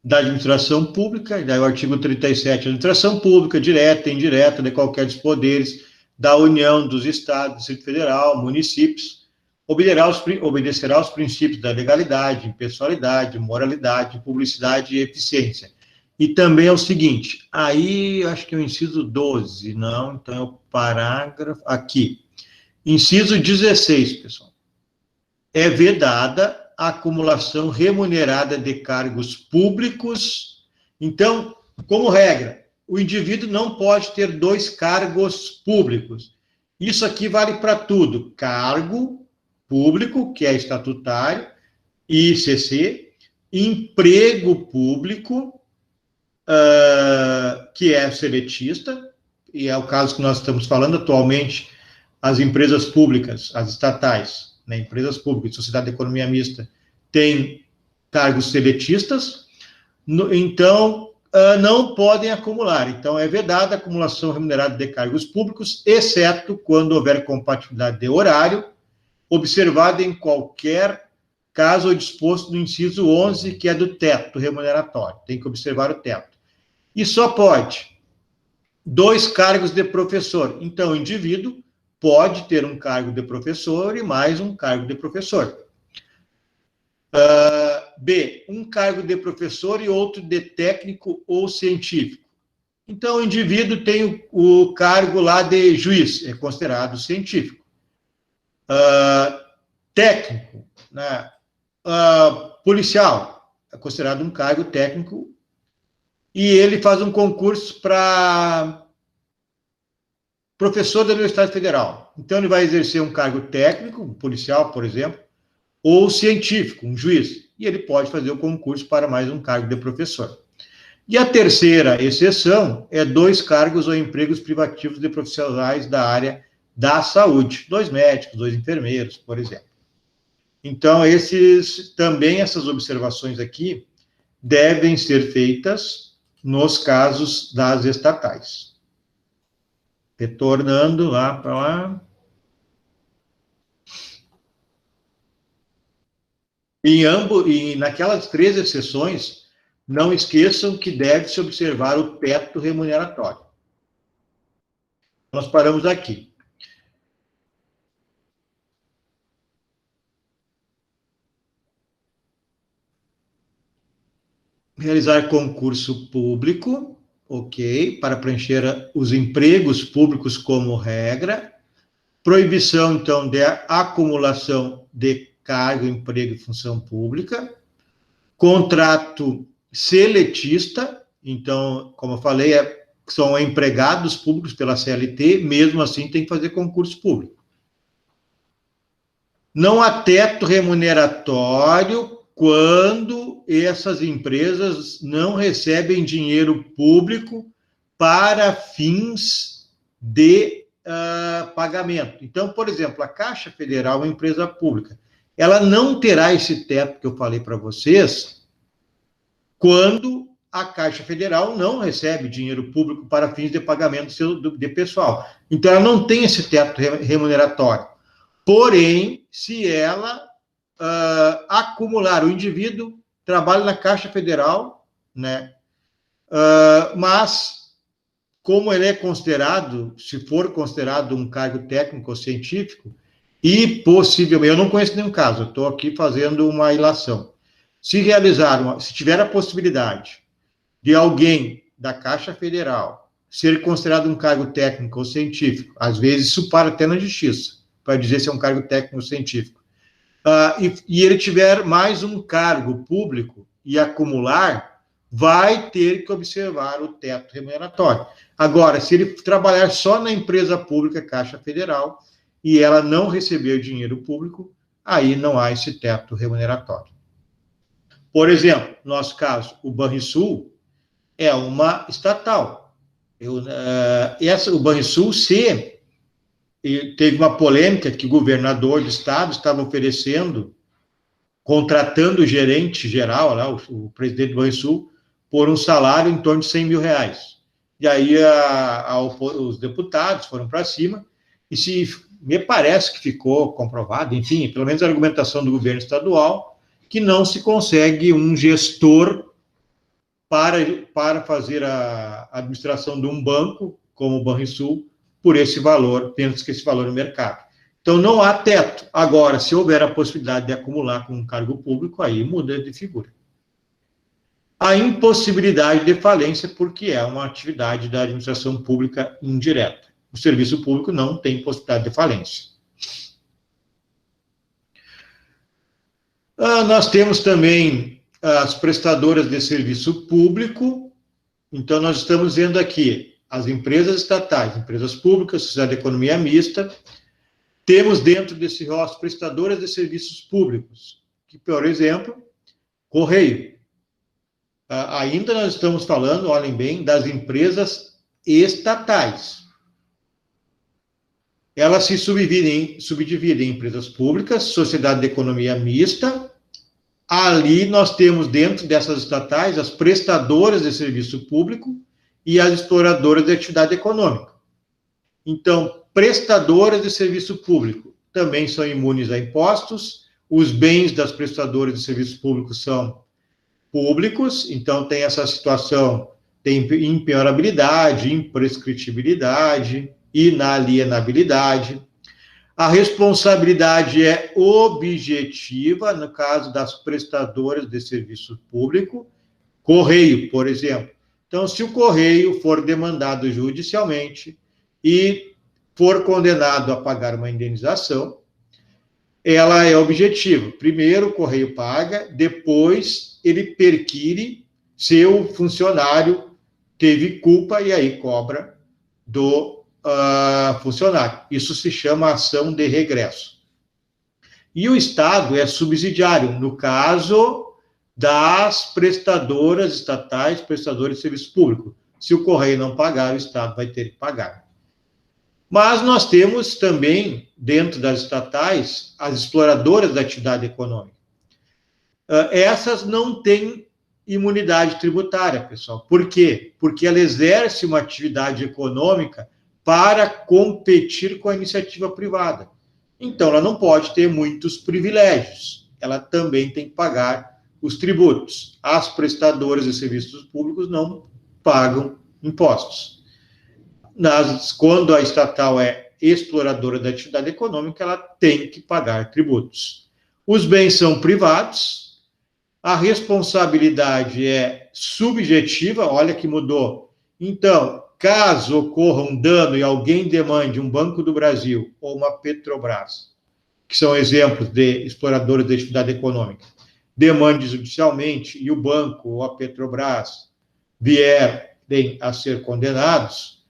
da administração pública, e daí o artigo 37, administração pública, direta e indireta, de qualquer dos poderes, da União, dos Estados, Distrito Federal, municípios, obedecerá aos princípios da legalidade, impessoalidade, moralidade, publicidade e eficiência. E também é o seguinte, aí acho que é o inciso 12, não, então é o parágrafo, aqui. Inciso 16, pessoal. É vedada a acumulação remunerada de cargos públicos. Então, como regra, o indivíduo não pode ter 2 cargos públicos. Isso aqui vale para tudo. Cargo público, que é estatutário, ICC, emprego público, que é seletista, e é o caso que nós estamos falando atualmente, as empresas públicas, as estatais, né, empresas públicas, sociedade de economia mista, tem cargos seletistas, então não podem acumular. Então, é vedada a acumulação remunerada de cargos públicos, exceto quando houver compatibilidade de horário, observada em qualquer caso ou disposto no inciso 11, que é do teto remuneratório. Tem que observar o teto. E só pode 2 cargos de professor. Então, o indivíduo pode ter um cargo de professor e mais um cargo de professor. B, um cargo de professor e outro de técnico ou científico. Então, o indivíduo tem o cargo lá de juiz, é considerado científico. Técnico, né? Policial, é considerado um cargo técnico, e ele faz um concurso para professor da Universidade Federal. Então, ele vai exercer um cargo técnico, um policial, por exemplo, ou científico, um juiz, e ele pode fazer o concurso para mais um cargo de professor. E a terceira exceção é 2 cargos ou empregos privativos de profissionais da área da saúde, 2 médicos, 2 enfermeiros, por exemplo. Então, essas observações aqui devem ser feitas nos casos das estatais. Retornando lá para lá. E naquelas 3 exceções, não esqueçam que deve-se observar o teto remuneratório. Nós paramos aqui. Realizar concurso público, ok, para preencher os empregos públicos como regra. Proibição, então, de acumulação de cargo, emprego e função pública. Contrato seletista, então, como eu falei, são empregados públicos pela CLT, mesmo assim tem que fazer concurso público. Não há teto remuneratório quando essas empresas não recebem dinheiro público para fins de pagamento. Então, por exemplo, a Caixa Federal é uma empresa pública. Ela não terá esse teto que eu falei para vocês quando a Caixa Federal não recebe dinheiro público para fins de pagamento de pessoal. Então, ela não tem esse teto remuneratório. Porém, se ela acumular, o indivíduo trabalha na Caixa Federal, né? Mas, como ele é considerado, se for considerado um cargo técnico ou científico, e possivelmente, eu não conheço nenhum caso, eu estou aqui fazendo uma ilação. Se tiver a possibilidade de alguém da Caixa Federal ser considerado um cargo técnico ou científico, às vezes isso para até na justiça, para dizer se é um cargo técnico ou científico, e ele tiver mais um cargo público e acumular, vai ter que observar o teto remuneratório. Agora, se ele trabalhar só na empresa pública, Caixa Federal, e ela não receber dinheiro público, aí não há esse teto remuneratório. Por exemplo, no nosso caso, o Banrisul é uma estatal. O Banrisul, teve uma polêmica que o governador do estado estava oferecendo, contratando o gerente geral, lá, o presidente do Banrisul, por um salário em torno de 100 mil reais. E aí os deputados foram para cima, e me parece que ficou comprovado, enfim, pelo menos a argumentação do governo estadual, que não se consegue um gestor para fazer a administração de um banco, como o Banrisul, por esse valor, menos que esse valor no mercado. Então, não há teto. Agora, se houver a possibilidade de acumular com um cargo público, aí muda de figura. A impossibilidade de falência, porque é uma atividade da administração pública indireta. O serviço público não tem possibilidade de falência. Nós temos também as prestadoras de serviço público. Então, nós estamos vendo aqui as empresas estatais, empresas públicas, sociedade de economia mista. Temos dentro desse rol as prestadoras de serviços públicos, que, por exemplo, Correio. Ainda nós estamos falando, olhem bem, das empresas estatais. Elas se subdividem em empresas públicas, sociedade de economia mista. Ali nós temos dentro dessas estatais as prestadoras de serviço público e as exploradoras de atividade econômica. Então, prestadoras de serviço público também são imunes a impostos, os bens das prestadoras de serviço público são públicos, então tem essa situação, tem impenhorabilidade, imprescritibilidade, inalienabilidade. A responsabilidade é objetiva, no caso das prestadoras de serviço público, Correio, por exemplo. Então, se o Correio for demandado judicialmente e for condenado a pagar uma indenização, ela é objetiva. Primeiro, o Correio paga, depois ele perquire se o funcionário teve culpa e aí cobra do funcionário. Isso se chama ação de regresso. E o Estado é subsidiário, no caso das prestadoras estatais, prestadores de serviço público. Se o Correio não pagar, o Estado vai ter que pagar. Mas nós temos também, dentro das estatais, as exploradoras da atividade econômica. Essas não têm imunidade tributária, pessoal. Por quê? Porque ela exerce uma atividade econômica para competir com a iniciativa privada. Então, ela não pode ter muitos privilégios. Ela também tem que pagar os tributos. As prestadoras de serviços públicos não pagam impostos. Quando a estatal é exploradora da atividade econômica, ela tem que pagar tributos. Os bens são privados, a responsabilidade é subjetiva, olha que mudou. Então, caso ocorra um dano e alguém demande um Banco do Brasil ou uma Petrobras, que são exemplos de exploradores da atividade econômica, demande judicialmente e o banco ou a Petrobras vierem a ser condenados,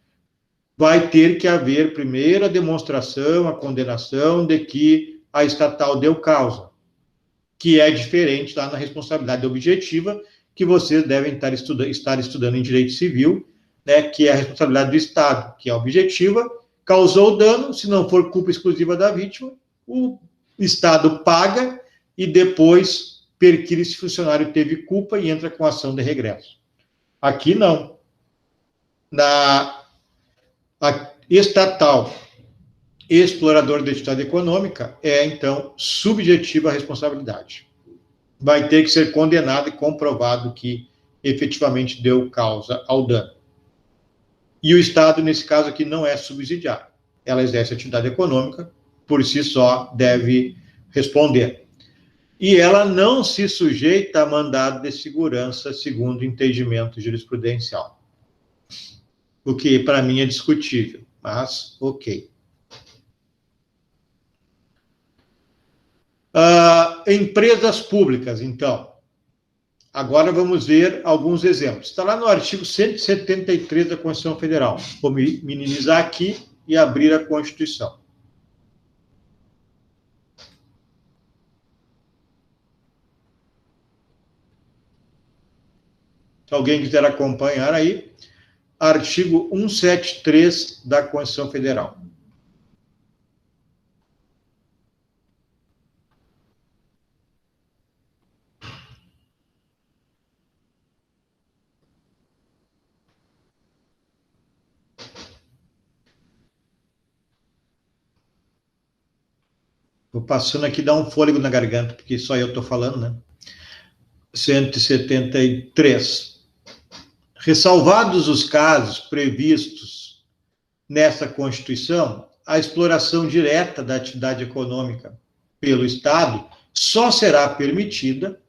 vai ter que haver primeiro a demonstração, a condenação de que a estatal deu causa, que é diferente lá na responsabilidade objetiva, que vocês devem estar estudando em direito civil, né, que é a responsabilidade do Estado, que é objetiva, causou dano, se não for culpa exclusiva da vítima, o Estado paga e depois perquire se o funcionário teve culpa e entra com ação de regresso. Aqui não. A estatal explorador da atividade econômica é, então, subjetiva a responsabilidade. Vai ter que ser condenado e comprovado que efetivamente deu causa ao dano. E o Estado, nesse caso aqui, não é subsidiário. Ela exerce atividade econômica, por si só deve responder. E ela não se sujeita a mandado de segurança, segundo o entendimento jurisprudencial. O que, para mim, é discutível, mas ok. Empresas públicas, então. Agora vamos ver alguns exemplos. Está lá no artigo 173 da Constituição Federal. Vou minimizar aqui e abrir a Constituição. Se alguém quiser acompanhar aí, artigo 173 da Constituição Federal. Estou passando aqui, dá um fôlego na garganta, porque só eu estou falando, né? 173. Ressalvados os casos previstos nessa Constituição, a exploração direta da atividade econômica pelo Estado só será permitida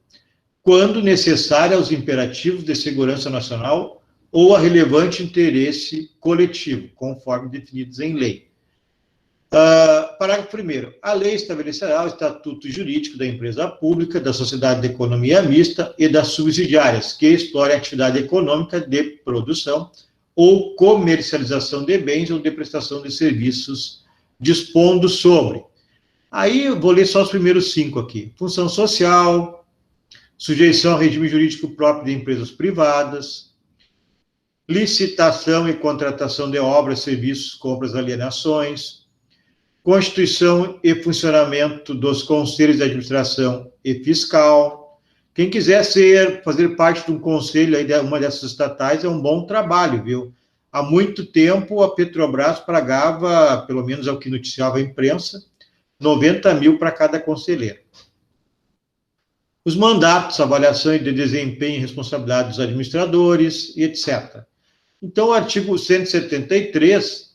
quando necessária aos imperativos de segurança nacional ou a relevante interesse coletivo, conforme definidos em lei. Parágrafo 1º. A lei estabelecerá o estatuto jurídico da empresa pública, da sociedade de economia mista e das subsidiárias que explorem a atividade econômica de produção ou comercialização de bens ou de prestação de serviços, dispondo sobre. Aí eu vou ler só os primeiros 5 aqui. Função social, sujeição ao regime jurídico próprio de empresas privadas, licitação e contratação de obras, serviços, compras, alienações, constituição e funcionamento dos conselhos de administração e fiscal. Quem quiser fazer parte de um conselho, aí, uma dessas estatais, é um bom trabalho, viu? Há muito tempo, a Petrobras pagava, pelo menos é o que noticiava a imprensa, 90 mil para cada conselheiro. Os mandatos, avaliação de desempenho e responsabilidade dos administradores, e etc. Então, o artigo 173,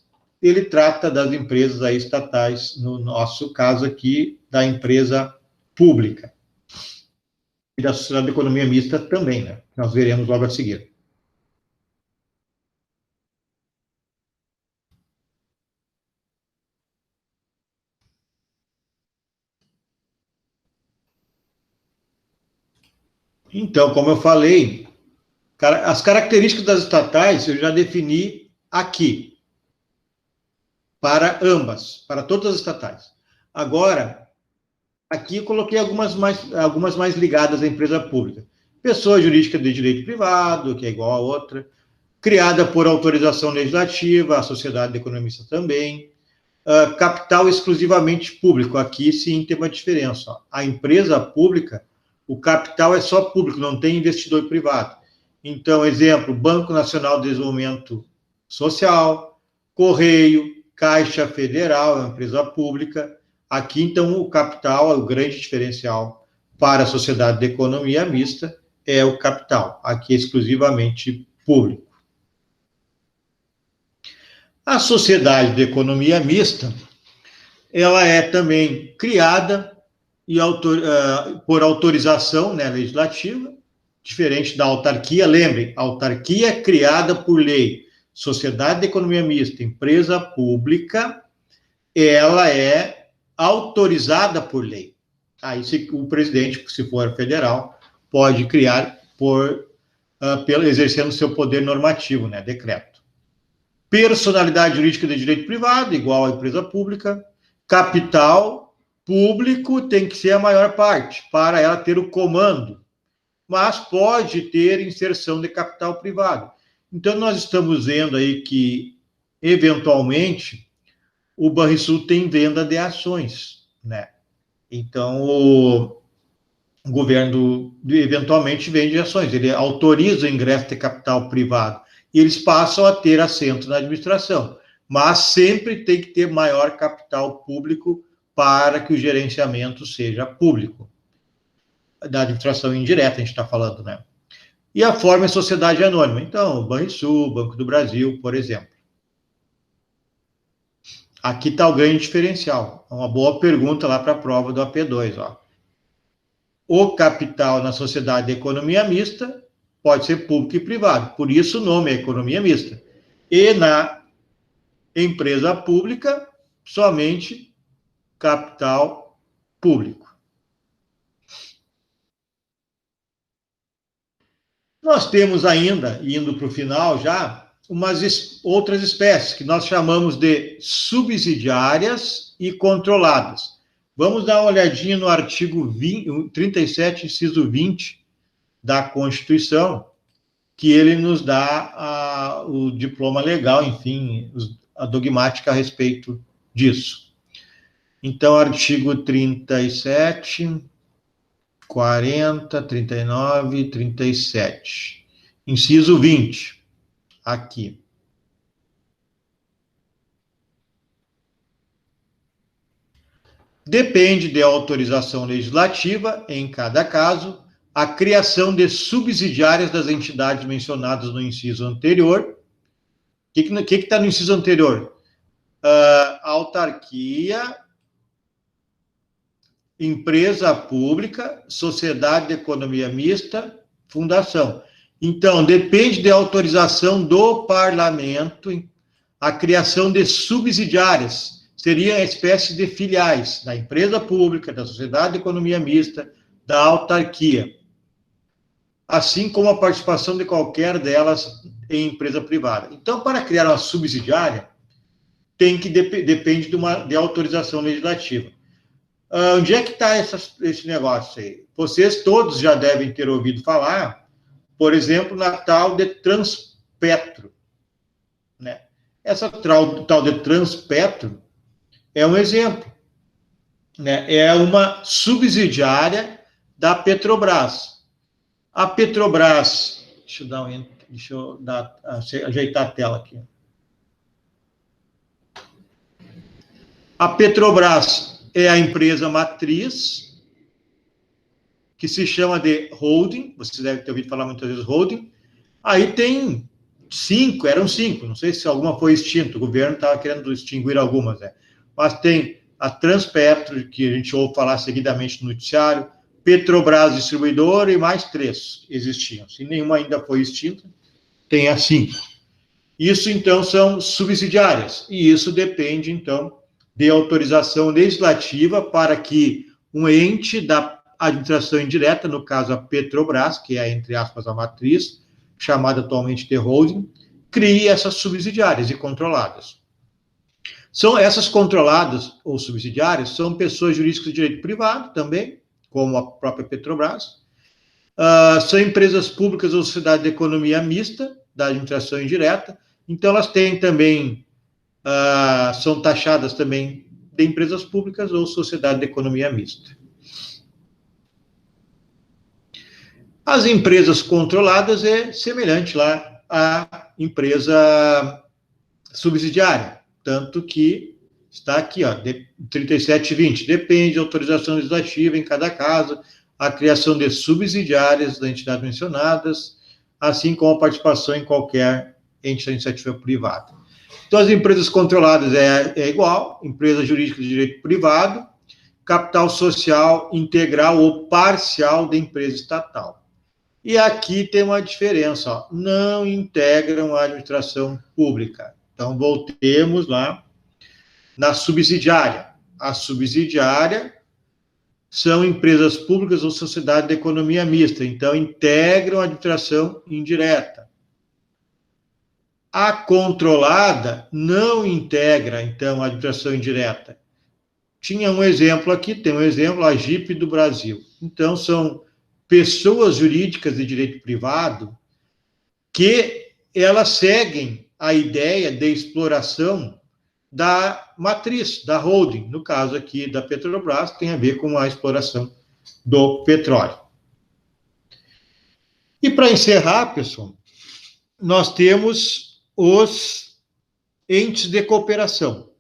ele trata das empresas aí estatais, no nosso caso aqui, da empresa pública. E da sociedade de economia mista também, né? Nós veremos logo a seguir. Então, como eu falei, as características das estatais eu já defini aqui, para ambas, para todas as estatais. Agora, aqui eu coloquei algumas mais ligadas à empresa pública. Pessoa jurídica de direito privado, que é igual a outra, criada por autorização legislativa, a sociedade economista também, capital exclusivamente público, aqui sim tem uma diferença. Ó. A empresa pública, o capital é só público, não tem investidor privado. Então, exemplo, Banco Nacional de Desenvolvimento Social, Correio, Caixa Federal, é uma empresa pública. Aqui, então, o capital, o grande diferencial para a sociedade de economia mista é o capital. Aqui é exclusivamente público. A sociedade de economia mista, ela é também criada e por autorização, né, legislativa, diferente da autarquia. Lembrem, a autarquia é criada por lei. Sociedade de economia mista, empresa pública, ela é autorizada por lei. Aí o presidente, se for federal, pode criar exercendo seu poder normativo, né, decreto. Personalidade jurídica de direito privado, igual à empresa pública. Capital público tem que ser a maior parte, para ela ter o comando, mas pode ter inserção de capital privado. Então, nós estamos vendo aí que, eventualmente, o Banrisul tem venda de ações, né? Então, o governo, eventualmente, vende ações, ele autoriza o ingresso de capital privado, e eles passam a ter assento na administração, mas sempre tem que ter maior capital público para que o gerenciamento seja público. Da administração indireta, a gente está falando, né? E a forma é sociedade anônima. Então, o Banrisul, Banco do Brasil, por exemplo. Aqui está o grande diferencial. É uma boa pergunta lá para a prova do AP2. Ó. O capital na sociedade de economia mista pode ser público e privado. Por isso o nome é economia mista. E na empresa pública, somente capital público. Nós temos ainda, indo para o final já, outras espécies que nós chamamos de subsidiárias e controladas. Vamos dar uma olhadinha no artigo 37, inciso 20 da Constituição, que ele nos dá o diploma legal, enfim, a dogmática a respeito disso. Então, artigo 37, 40, 39, 37. Inciso 20, aqui. Depende de autorização legislativa, em cada caso, a criação de subsidiárias das entidades mencionadas no inciso anterior. O que está no inciso anterior? Autarquia, empresa pública, sociedade de economia mista, fundação. Então, depende de autorização do parlamento a criação de subsidiárias. Seria a espécie de filiais da empresa pública, da sociedade de economia mista, da autarquia, assim como a participação de qualquer delas em empresa privada. Então, para criar uma subsidiária, depende de autorização legislativa. Onde é que está esse negócio aí? Vocês todos já devem ter ouvido falar, por exemplo, na tal de Transpetro, né? Essa tal de Transpetro é um exemplo, né? É uma subsidiária da Petrobras. A Petrobras, deixa eu ajeitar a tela aqui. A Petrobras é a empresa matriz, que se chama de holding, vocês devem ter ouvido falar muitas vezes holding. Aí tem eram cinco, não sei se alguma foi extinta, o governo estava querendo extinguir algumas, né? Mas tem a Transpetro, que a gente ouve falar seguidamente no noticiário, Petrobras Distribuidora e mais 3 existiam. Se nenhuma ainda foi extinta, tem as 5. Isso, então, são subsidiárias, e isso depende, então, de autorização legislativa para que um ente da administração indireta, no caso a Petrobras, que é, entre aspas, a matriz, chamada atualmente de holding, crie essas subsidiárias e controladas. Essas controladas ou subsidiárias são pessoas jurídicas de direito privado também, como a própria Petrobras, são empresas públicas ou sociedade de economia mista, da administração indireta, então elas têm também, são taxadas também de empresas públicas ou sociedade de economia mista. As empresas controladas é semelhante lá à empresa subsidiária, tanto que está aqui, ó, 3720, depende de autorização legislativa em cada caso, a criação de subsidiárias das entidades mencionadas, assim como a participação em qualquer ente da iniciativa privada. Então, as empresas controladas é igual, empresa jurídica de direito privado, capital social integral ou parcial da empresa estatal. E aqui tem uma diferença, ó, não integram a administração pública. Então, voltemos lá na subsidiária. A subsidiária são empresas públicas ou sociedade de economia mista, então integram a administração indireta. A controlada não integra, então, a administração indireta. Tinha um exemplo aqui, tem um exemplo, a Jeep do Brasil. Então, são pessoas jurídicas de direito privado que elas seguem a ideia de exploração da matriz, da holding, no caso aqui da Petrobras, tem a ver com a exploração do petróleo. E para encerrar, pessoal, nós temos os entes de cooperação.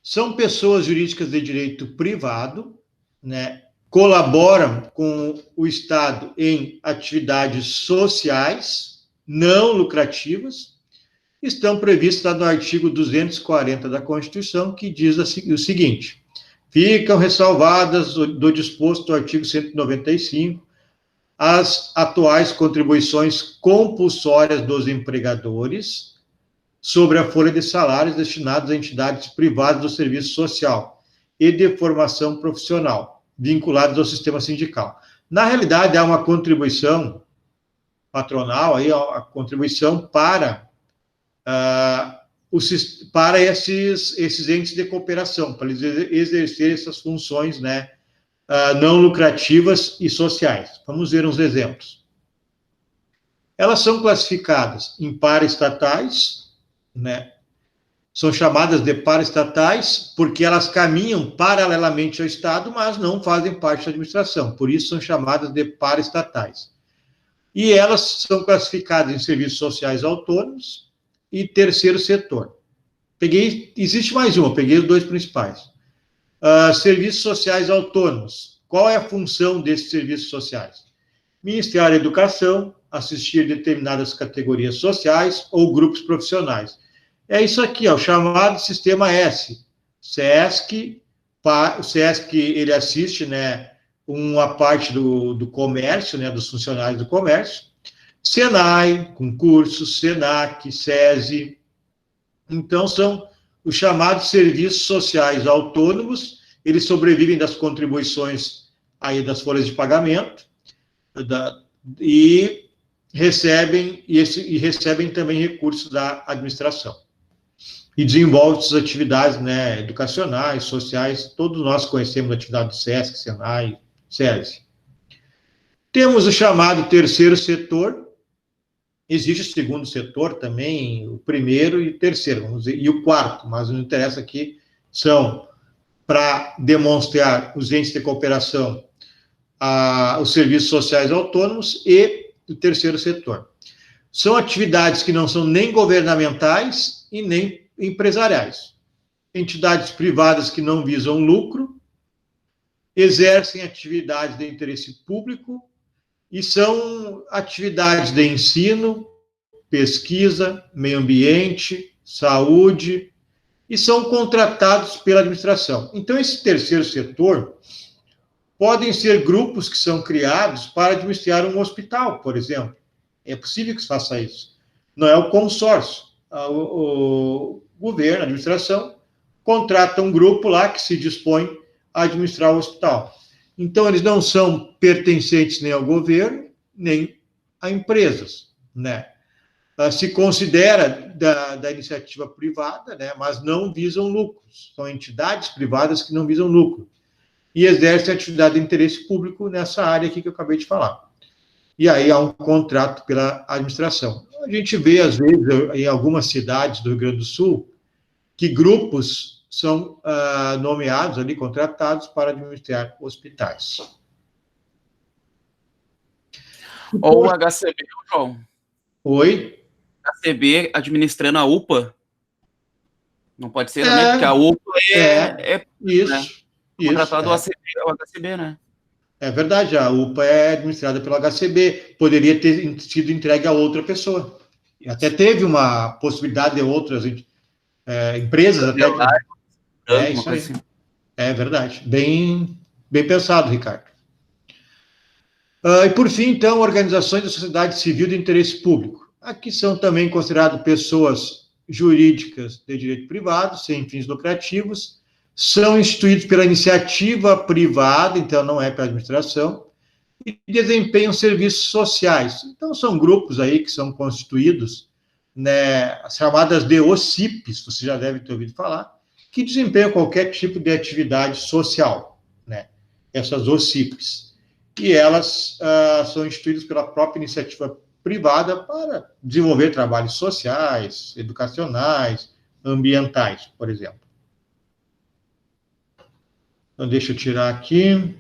São pessoas jurídicas de direito privado, né, colaboram com o Estado em atividades sociais não lucrativas, estão previstas no artigo 240 da Constituição, que diz o seguinte: ficam ressalvadas do disposto do artigo 195 as atuais contribuições compulsórias dos empregadores sobre a folha de salários destinados a entidades privadas do serviço social e de formação profissional, vinculados ao sistema sindical. Na realidade, há uma contribuição patronal, aí, a contribuição para, para esses entes de cooperação, para eles exercerem essas funções, né, não lucrativas e sociais. Vamos ver uns exemplos. Elas são classificadas em paraestatais, né? São chamadas de paraestatais porque elas caminham paralelamente ao Estado, mas não fazem parte da administração. Por isso são chamadas de paraestatais. E elas são classificadas em serviços sociais autônomos e terceiro setor. Existe mais uma, peguei os dois principais. Serviços sociais autônomos. Qual é a função desses serviços sociais? Ministrar a educação, assistir determinadas categorias sociais ou grupos profissionais. É isso aqui, ó, o chamado Sistema S. O SESC, ele assiste, né, uma parte do comércio, né, dos funcionários do comércio. Senai, concursos, Senac, SESI. Então, são os chamados serviços sociais autônomos, eles sobrevivem das contribuições aí das folhas de pagamento, e recebem também recursos da administração. E desenvolvem suas atividades, né, educacionais, sociais, todos nós conhecemos a atividade do SESC, Senai, SESI. Temos o chamado terceiro setor, existe o segundo setor também, o primeiro e o terceiro, vamos dizer, e o quarto, mas não interessa aqui, são para demonstrar os entes de cooperação, os serviços sociais autônomos e o terceiro setor. São atividades que não são nem governamentais e nem empresariais. Entidades privadas que não visam lucro, exercem atividades de interesse público e são atividades de ensino, pesquisa, meio ambiente, saúde, e são contratados pela administração. Então, esse terceiro setor podem ser grupos que são criados para administrar um hospital, por exemplo. É possível que se faça isso. Não é o consórcio. O governo, a administração, contrata um grupo lá que se dispõe a administrar o hospital. Então, eles não são pertencentes nem ao governo, nem a empresas, né? Se considera da iniciativa privada, né, mas não visam lucros. São entidades privadas que não visam lucro. E exercem atividade de interesse público nessa área aqui que eu acabei de falar. E aí há um contrato pela administração. A gente vê, às vezes, em algumas cidades do Rio Grande do Sul, que grupos são nomeados ali, contratados para administrar hospitais. Ou o HCB, João. Oi? HCB administrando a UPA. Não pode ser também, porque a UPA isso. Né? Contratado o HCB, né? É verdade, a UPA é administrada pelo HCB, poderia ter sido entregue a outra pessoa. Até teve uma possibilidade de outras empresas até. Isso aí. É verdade. Bem pensado, Ricardo. E por fim, então, organizações da sociedade civil de interesse público. Aqui são também consideradas pessoas jurídicas de direito privado, sem fins lucrativos, são instituídos pela iniciativa privada, então não é pela administração, e desempenham serviços sociais. Então, são grupos aí que são constituídos, né, as chamadas de OCIPs, você já deve ter ouvido falar, que desempenham qualquer tipo de atividade social, né, essas OCIPs. E elas são instituídas pela própria iniciativa privada para desenvolver trabalhos sociais, educacionais, ambientais, por exemplo. Então, deixa eu tirar aqui.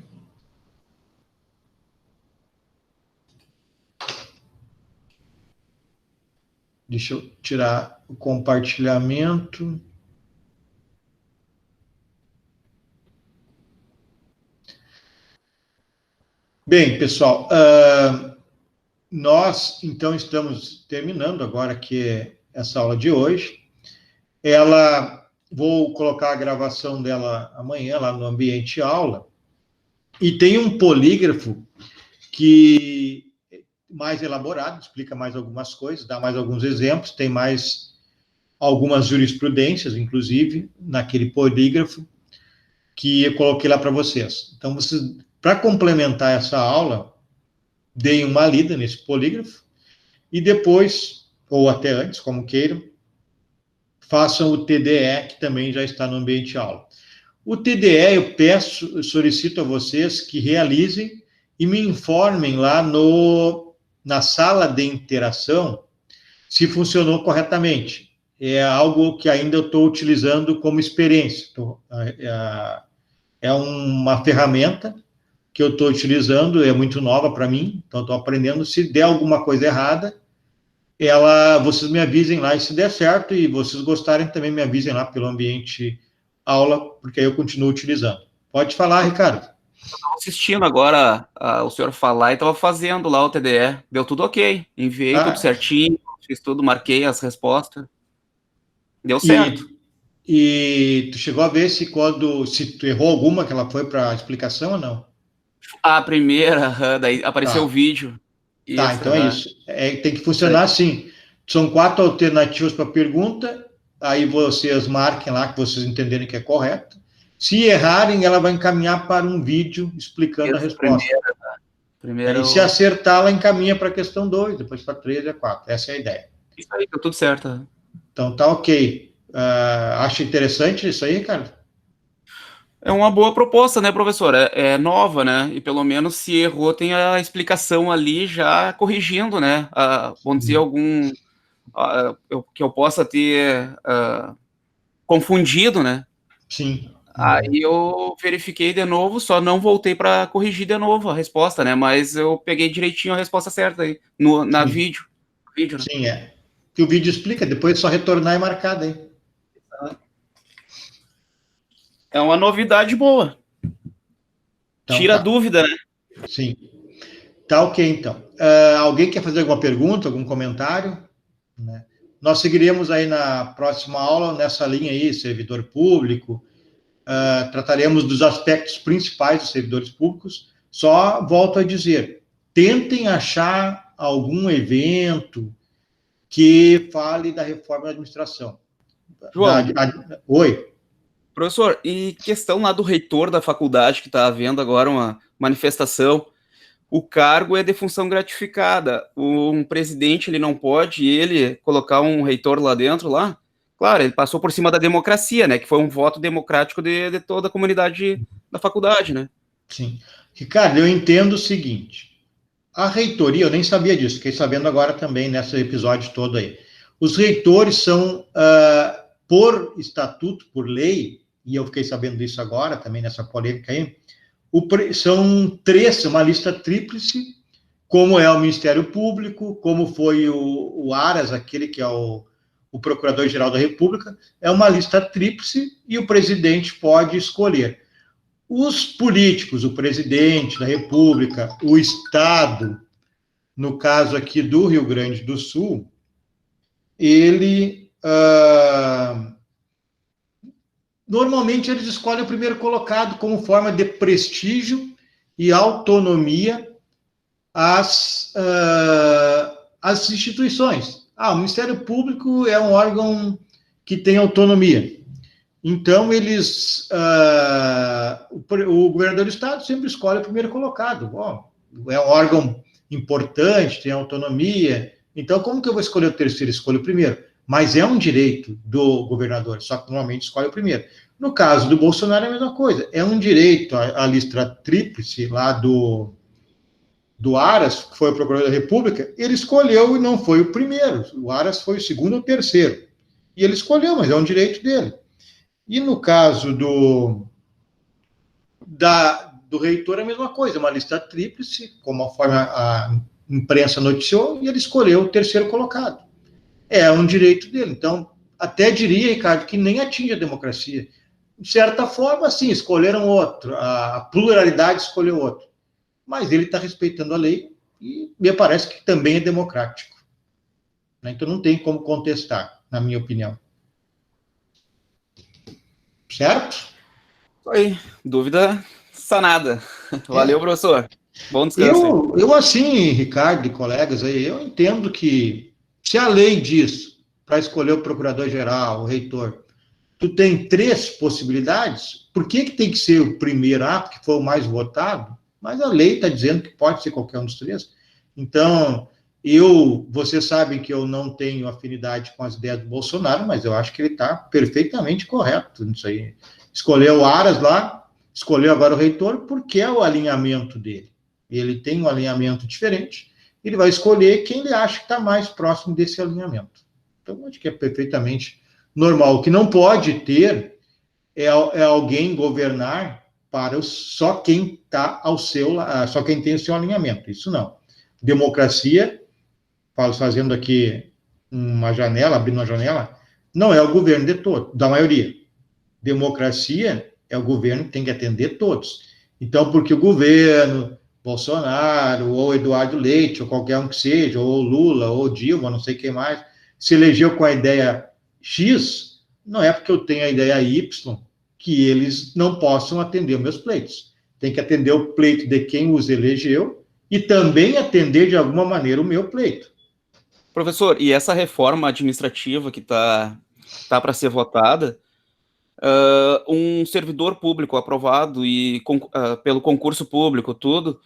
Deixa eu tirar o compartilhamento. Bem, pessoal, nós, então, estamos terminando agora aqui essa aula de hoje. Vou colocar a gravação dela amanhã, lá no Ambiente Aula, e tem um polígrafo que mais elaborado, explica mais algumas coisas, dá mais alguns exemplos, tem mais algumas jurisprudências, inclusive, naquele polígrafo, que eu coloquei lá para vocês. Então, vocês Para complementar essa aula, deem uma lida nesse polígrafo e depois, ou até antes, como queiram, façam o TDE, que também já está no ambiente aula. O TDE, eu solicito a vocês que realizem e me informem lá na sala de interação se funcionou corretamente. É algo que ainda eu estou utilizando como experiência. É uma ferramenta que eu estou utilizando, é muito nova para mim, então estou aprendendo. Se der alguma coisa errada, vocês me avisem lá, e se der certo, e vocês gostarem, também me avisem lá pelo ambiente aula, porque aí eu continuo utilizando. Pode falar, Ricardo. Estava assistindo agora o senhor falar e estava fazendo lá o TDE. Deu tudo ok. Enviei tudo certinho, fiz tudo, marquei as respostas. Deu certo. E tu chegou a ver se tu errou alguma, que ela foi para a explicação ou não? A primeira, daí apareceu o vídeo. Tá, então é isso. Tem que funcionar assim. São 4 alternativas para a pergunta, aí vocês marquem lá que vocês entenderem que é correto. Se errarem, ela vai encaminhar para um vídeo explicando a resposta. E se acertar, ela encaminha para a questão 2, depois para 3 e 4. Essa é a ideia. Isso aí, tá tudo certo. Então tá ok. Acha interessante isso aí, Ricardo? É uma boa proposta, né, professor? É nova, né? E pelo menos se errou, tem a explicação ali já corrigindo, né? Vamos dizer, algum que eu possa ter confundido, né? Sim. Aí eu verifiquei de novo, só não voltei para corrigir de novo a resposta, né? Mas eu peguei direitinho a resposta certa aí, na vídeo. Né? Sim, que o vídeo explica, depois é só retornar e marcar daí. É uma novidade boa. Então, tira a dúvida, né? Sim. Tá ok, então. Alguém quer fazer alguma pergunta, algum comentário? Né? Nós seguiremos aí na próxima aula, nessa linha aí, servidor público. Trataremos dos aspectos principais dos servidores públicos. Só volto a dizer, tentem achar algum evento que fale da reforma da administração. João, Oi. Professor, e questão lá do reitor da faculdade, que está havendo agora uma manifestação, o cargo é de função gratificada, um presidente ele não pode colocar um reitor lá dentro, lá? Claro, ele passou por cima da democracia, né, que foi um voto democrático de toda a comunidade da faculdade, né? Sim. Ricardo, eu entendo o seguinte, a reitoria, eu nem sabia disso, fiquei sabendo agora também nesse episódio todo aí, os reitores são, por estatuto, por lei, e eu fiquei sabendo disso agora, também nessa polêmica aí, são 3, uma lista tríplice, como é o Ministério Público, como foi o Aras, aquele que é o Procurador-Geral da República, é uma lista tríplice e o presidente pode escolher. Os políticos, o presidente da República, o Estado, no caso aqui do Rio Grande do Sul, normalmente eles escolhem o primeiro colocado como forma de prestígio e autonomia às instituições. O Ministério Público é um órgão que tem autonomia. Então, o governador do Estado sempre escolhe o primeiro colocado. Bom, é um órgão importante, tem autonomia. Então, como que eu vou escolher o terceiro? Escolho o primeiro. Mas é um direito do governador, só que normalmente escolhe o primeiro. No caso do Bolsonaro é a mesma coisa, é um direito, a lista tríplice lá do Aras, que foi o Procurador da República, ele escolheu e não foi o primeiro, o Aras foi o segundo ou terceiro, e ele escolheu, mas é um direito dele. E no caso do reitor é a mesma coisa, uma lista tríplice, como a imprensa noticiou, e ele escolheu o terceiro colocado. É um direito dele. Então, até diria, Ricardo, que nem atinge a democracia. De certa forma, sim, escolheram outro. A pluralidade escolheu outro. Mas ele está respeitando a lei e me parece que também é democrático. Então, não tem como contestar, na minha opinião. Certo? Isso aí. Dúvida sanada. Valeu, professor. Bom descanso. Eu assim, Ricardo e colegas, aí, eu entendo que se a lei diz para escolher o procurador-geral, o reitor, tu tem 3 possibilidades, por que tem que ser o primeiro? Porque foi o mais votado? mas a lei está dizendo que pode ser qualquer um dos três. Então, vocês sabem que eu não tenho afinidade com as ideias do Bolsonaro, mas eu acho que ele está perfeitamente correto nisso aí. Escolheu o Aras lá, escolheu agora o reitor, porque é o alinhamento dele. Ele tem um alinhamento diferente, ele vai escolher quem ele acha que está mais próximo desse alinhamento. Então, acho que é perfeitamente normal. O que não pode ter é alguém governar para só quem está só quem tem o seu alinhamento. Isso não. Democracia, fazendo aqui uma janela, abrindo uma janela, não é o governo de todos, da maioria. Democracia é o governo que tem que atender todos. Então, porque o governo, Bolsonaro, ou Eduardo Leite, ou qualquer um que seja, ou Lula, ou Dilma, não sei quem mais, se elegeu com a ideia X, não é porque eu tenho a ideia Y que eles não possam atender os meus pleitos. Tem que atender o pleito de quem os elegeu e também atender, de alguma maneira, o meu pleito. Professor, e essa reforma administrativa que tá para ser votada, um servidor público aprovado e pelo concurso público, tudo,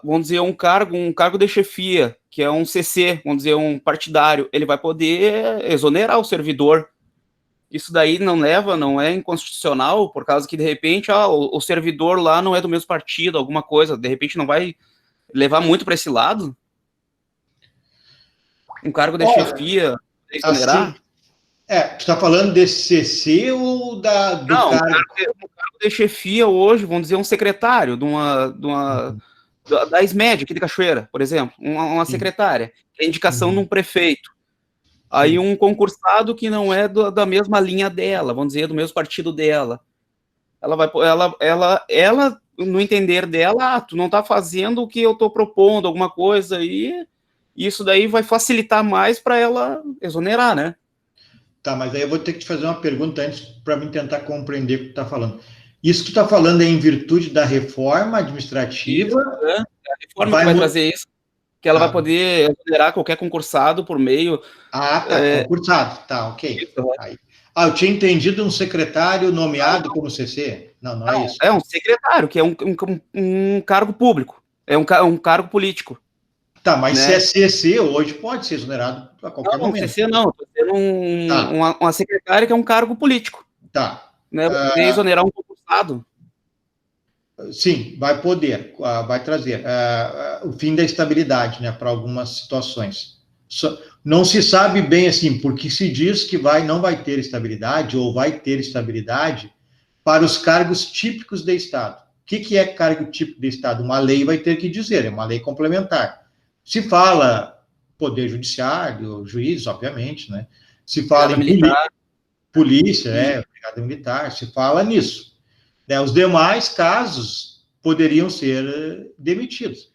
vamos dizer, um cargo de chefia, que é um CC, vamos dizer, um partidário, ele vai poder exonerar o servidor. Isso daí não é inconstitucional, por causa que, de repente, o servidor lá não é do mesmo partido, alguma coisa, de repente não vai levar muito para esse lado? Um cargo de chefia, exonerar? Assim, tu está falando desse CC ou do cargo? Não, um cargo de chefia hoje, vamos dizer, um secretário da SMED aqui de Cachoeira, por exemplo, uma secretária, é indicação de um prefeito. Aí um concursado que não é da mesma linha dela, vamos dizer, do mesmo partido dela. Ela no entender dela, tu não está fazendo o que eu estou propondo, alguma coisa, e isso daí vai facilitar mais para ela exonerar, né? Tá, mas aí eu vou ter que te fazer uma pergunta antes para mim tentar compreender o que tu está falando. Isso que tu está falando é em virtude da reforma administrativa? A reforma que vai trazer isso, que ela vai poder exonerar qualquer concursado por meio... concursado, tá, ok. Aí. Eu tinha entendido um secretário nomeado como CC. Não é isso. É um secretário, que é um cargo público, é um cargo político. Tá, mas se é CC, hoje pode ser exonerado a qualquer momento. Não, CC não, estou dizendo uma secretária que é um cargo político. Tá. Né, poder exonerar um concursado. Sim, vai poder, vai trazer o fim da estabilidade, né, para algumas situações. Não se sabe bem assim, porque se diz que não vai ter estabilidade, ou vai ter estabilidade para os cargos típicos de Estado. O que é cargo típico de Estado? Uma lei vai ter que dizer, é uma lei complementar. Se fala poder judiciário, juiz, obviamente, né? Se fala em polícia, brigada militar, se fala nisso. Né? Os demais casos poderiam ser demitidos.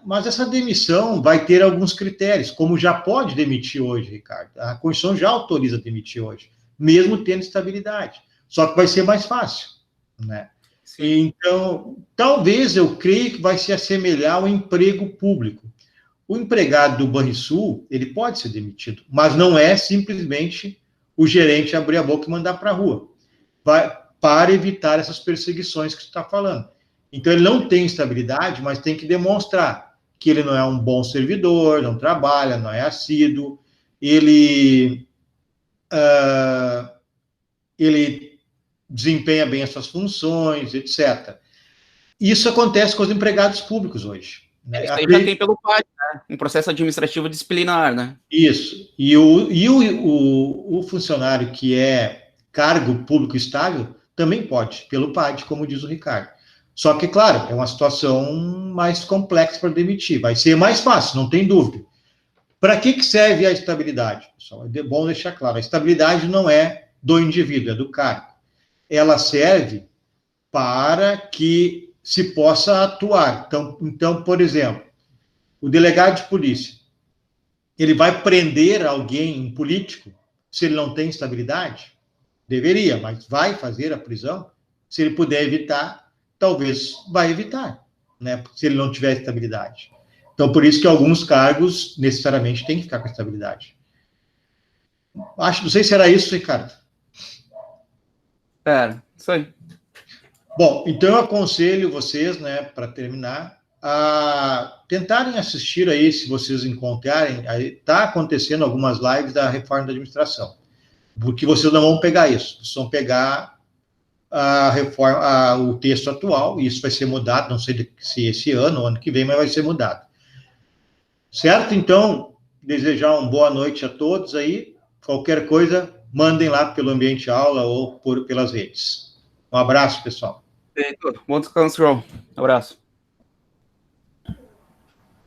Mas essa demissão vai ter alguns critérios, como já pode demitir hoje, Ricardo. A Constituição já autoriza demitir hoje, mesmo tendo estabilidade. Só que vai ser mais fácil, né? Então, talvez eu creio que vai se assemelhar ao emprego público. O empregado do Banrisul, ele pode ser demitido, mas não é simplesmente o gerente abrir a boca e mandar para a rua. Para evitar essas perseguições que você está falando. Então, ele não tem estabilidade, mas tem que demonstrar que ele não é um bom servidor, não trabalha, não é assíduo, ele desempenha bem as suas funções, etc. Isso acontece com os empregados públicos hoje. Né? Isso aí já tem pelo PAD, né? Um processo administrativo disciplinar, né? Isso. E o funcionário que é cargo público estável também pode, pelo PAD, como diz o Ricardo. Só que, claro, é uma situação mais complexa para demitir. Vai ser mais fácil, não tem dúvida. Para que serve a estabilidade? Pessoal? É bom deixar claro. A estabilidade não é do indivíduo, é do cargo. Ela serve para que se possa atuar. Então, por exemplo, o delegado de polícia, ele vai prender alguém, um político, se ele não tem estabilidade? Deveria, mas vai fazer a prisão? Se ele puder evitar, talvez vai evitar, né? Se ele não tiver estabilidade. Então, por isso que alguns cargos, necessariamente, têm que ficar com estabilidade. Não sei se era isso, Ricardo. Isso aí. Bom, então eu aconselho vocês, né, para terminar, a tentarem assistir aí, se vocês encontrarem, está acontecendo algumas lives da reforma da administração, porque vocês não vão pegar isso, vocês vão pegar a reforma, o texto atual, e isso vai ser mudado, não sei se esse ano ou ano que vem, mas vai ser mudado. Certo? Então, desejar uma boa noite a todos aí, qualquer coisa, mandem lá pelo Ambiente Aula ou pelas redes. Um abraço, pessoal. Feito. Bom descanso, João. Abraço.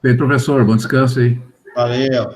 Feito, professor. Bom descanso aí. Valeu.